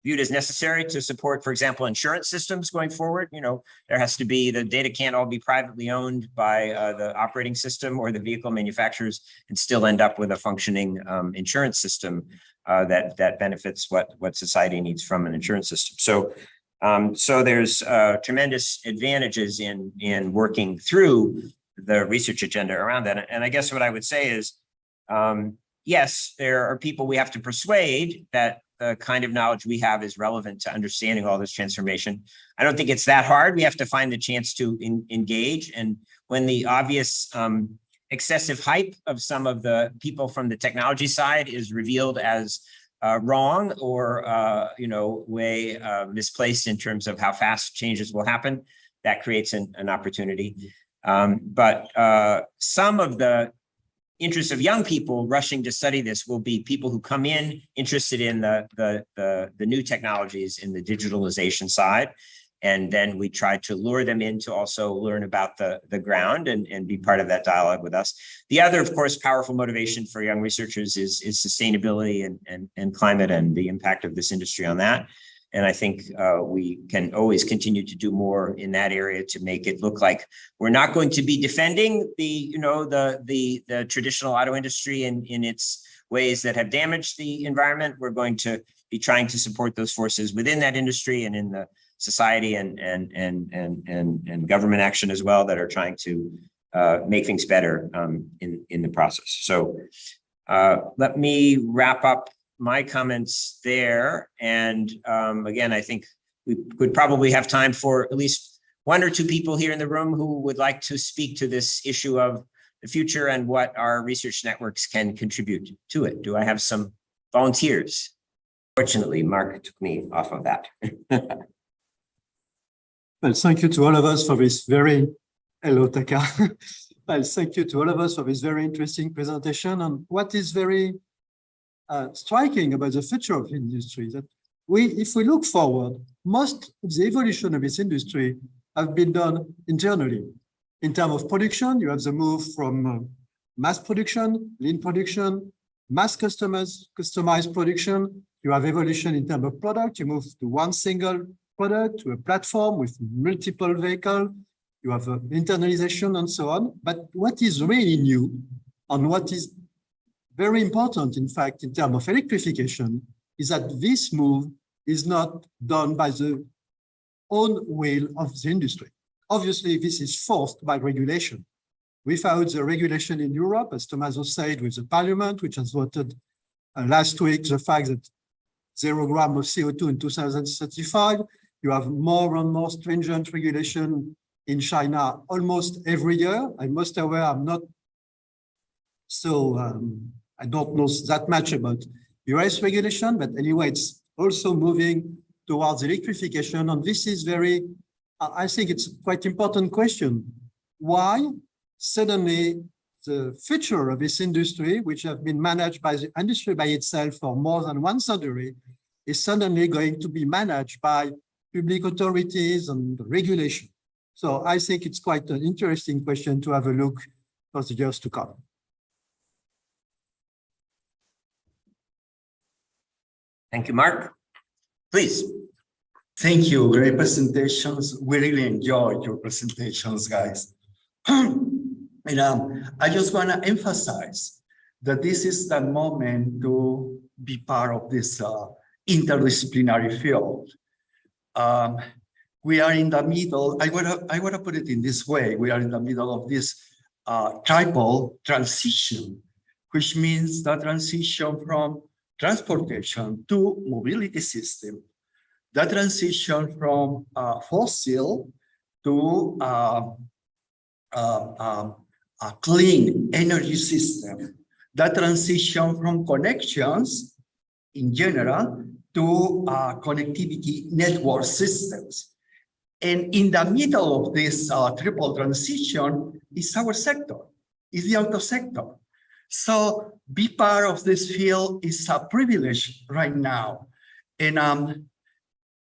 [SPEAKER 2] viewed as necessary to support, for example, insurance systems going forward. You know, there has to be, the data can't all be privately owned by the operating system or the vehicle manufacturers and still end up with a functioning insurance system that benefits what society needs from an insurance system. So there's tremendous advantages in working through the research agenda around that. And I guess what I would say is, yes, there are people we have to persuade that the kind of knowledge we have is relevant to understanding all this transformation. I don't think it's that hard. We have to find the chance to engage. And when the obvious excessive hype of some of the people from the technology side is revealed as wrong or, you know, way misplaced in terms of how fast changes will happen, that creates an opportunity. But some of the interests of young people rushing to study this will be people who come in interested in the new technologies in the digitalization side. And then we try to lure them in to also learn about the ground and be part of that dialogue with us. The other, of course, powerful motivation for young researchers is sustainability and climate and the impact of this industry on that. And I think we can always continue to do more in that area to make it look like we're not going to be defending the traditional auto industry in its ways that have damaged the environment. We're going to be trying to support those forces within that industry and in the society and government action as well that are trying to make things better in the process. So let me wrap up my comments there. And again, I think we would probably have time for at least one or two people here in the room who would like to speak to this issue of the future and what our research networks can contribute to it. Do I have some volunteers? Fortunately, Mark took me off of that.
[SPEAKER 8] Well, thank you to all of us for this very, hello, Taka. Well, thank you to all of us for this very interesting presentation. And what is very striking about the future of industry that if we look forward, most of the evolution of this industry have been done internally. In terms of production, you have the move from mass production, lean production, mass customized production. You have evolution in terms of product. You move to one single product, to a platform with multiple vehicles. you have internalization and so on. But what is really new and what is very important, in fact, in terms of electrification, is that this move is not done by the own will of the industry. Obviously, this is forced by regulation. Without the regulation in Europe, as Tommaso said, with the parliament, which has voted last week the fact that 0 gram of CO2 in 2035, you have more and more stringent regulation in China almost every year. I'm most aware, I'm not so, I don't know that much about US regulation, but anyway, it's also moving towards electrification. And this is very, I think it's quite important question. Why suddenly the future of this industry, which have been managed by the industry by itself for more than one century, is suddenly going to be managed by public authorities and regulation? So I think it's quite an interesting question to have a look for the years to come.
[SPEAKER 2] Thank you, Mark. Please.
[SPEAKER 9] Thank you. Great presentations. We really enjoyed your presentations, guys. And I just want to emphasize that this is the moment to be part of this interdisciplinary field. We are in the middle. I want to put it in this way. We are in the middle of this triple transition, which means the transition from transportation to mobility system, the transition from fossil to a clean energy system, the transition from connections in general to connectivity network systems. And in the middle of this triple transition is our sector, is the auto sector. So be part of this field is a privilege right now. And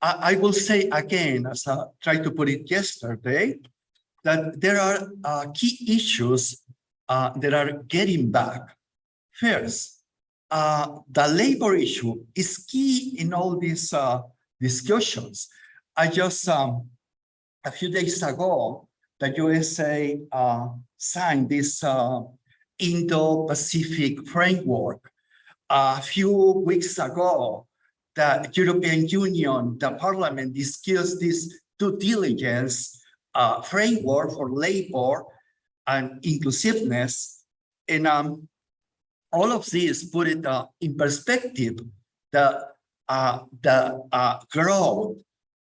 [SPEAKER 9] I will say again, as I tried to put it yesterday, that there are key issues that are getting back. First, the labor issue is key in all these discussions. I just, a few days ago, the USA signed this Indo-Pacific framework. A few weeks ago, the European Union, the Parliament discussed this due diligence framework for labor and inclusiveness. And all of this put it in perspective. The growth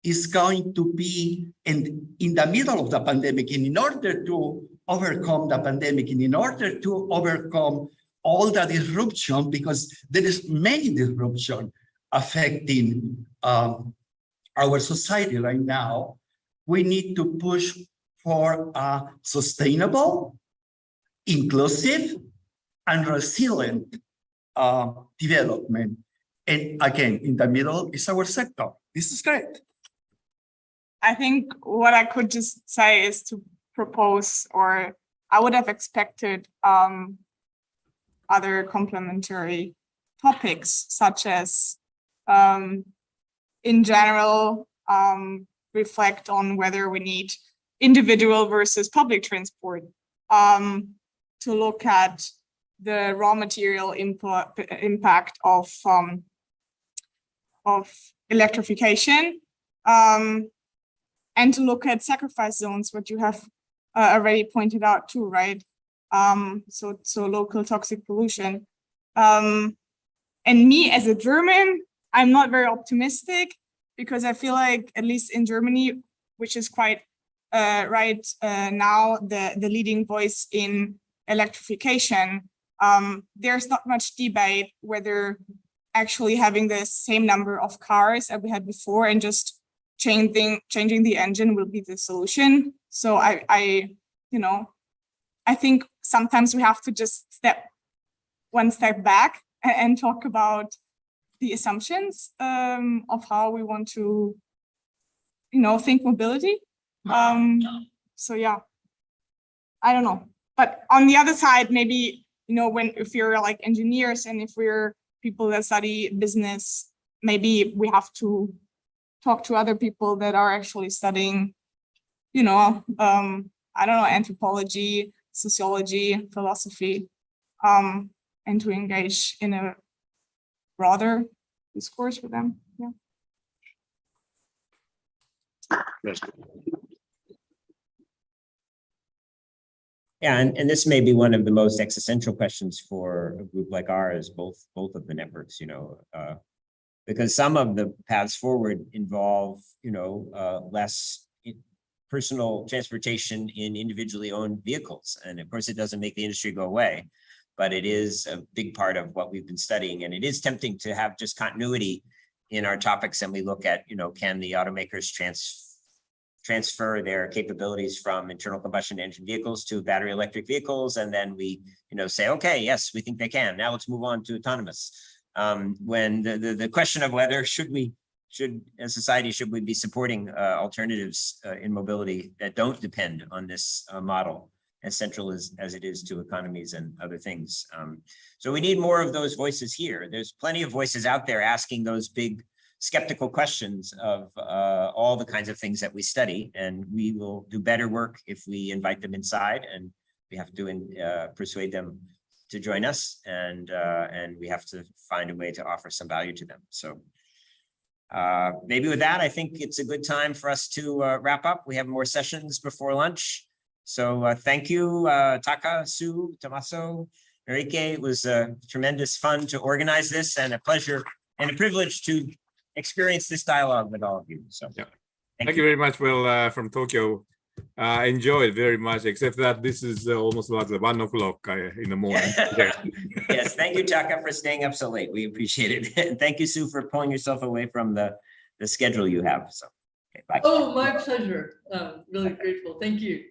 [SPEAKER 9] is going to be in the middle of the pandemic. And in order to overcome the pandemic, and in order to overcome all the disruption, because there is many disruption affecting our society right now, we need to push for a sustainable, inclusive, and resilient development. And again, in the middle is our sector. This is great.
[SPEAKER 10] I think what I could just say is to propose, or I would have expected other complementary topics, such as in general, reflect on whether we need individual versus public transport, to look at the raw material impact of electrification, and to look at sacrifice zones, what you have already pointed out too, right? So local toxic pollution. And me as a German, I'm not very optimistic, because I feel like, at least in Germany, which is quite right now the leading voice in electrification, there's not much debate whether actually having the same number of cars that we had before and just changing the engine will be the solution. So I think sometimes we have to just step one step back and talk about the assumptions of how we want to, think mobility. So yeah, I don't know. But on the other side, maybe, if you're like engineers and if we're people that study business, maybe we have to talk to other people that are actually studying, you know, I don't know, anthropology, sociology, philosophy, and to engage in a broader discourse with them. Yeah.
[SPEAKER 2] Yeah, and this may be one of the most existential questions for a group like ours, both of the networks, you know, because some of the paths forward involve, you know, less personal transportation in individually owned vehicles. And of course, it doesn't make the industry go away, but it is a big part of what we've been studying. And it is tempting to have just continuity in our topics. And we look at, you know, can the automakers transfer their capabilities from internal combustion engine vehicles to battery electric vehicles? And then we, you know, say, okay, yes, we think they can. Now let's move on to autonomous. When the question of whether as society, should we be supporting alternatives in mobility that don't depend on this model, as central as it is to economies and other things. So we need more of those voices here. There's plenty of voices out there asking those big skeptical questions of all the kinds of things that we study, and we will do better work if we invite them inside, and we have to persuade them to join us, and we have to find a way to offer some value to them. So maybe with that, I think it's a good time for us to wrap up. We have more sessions before lunch. So thank you, Taka, Sue, Tommaso, Enrique. It was tremendous fun to organize this, and a pleasure and a privilege to experience this dialogue with all of you. So
[SPEAKER 3] yeah. Thank you very much, Will, from Tokyo. I enjoyed very much, except that this is almost like the 1 o'clock in the morning.
[SPEAKER 2] Yes, thank you, Taka, for staying up so late. We appreciate it. And thank you, Sue, for pulling yourself away from the schedule you have. So, okay, bye.
[SPEAKER 4] Oh, my pleasure. Really grateful. Thank you.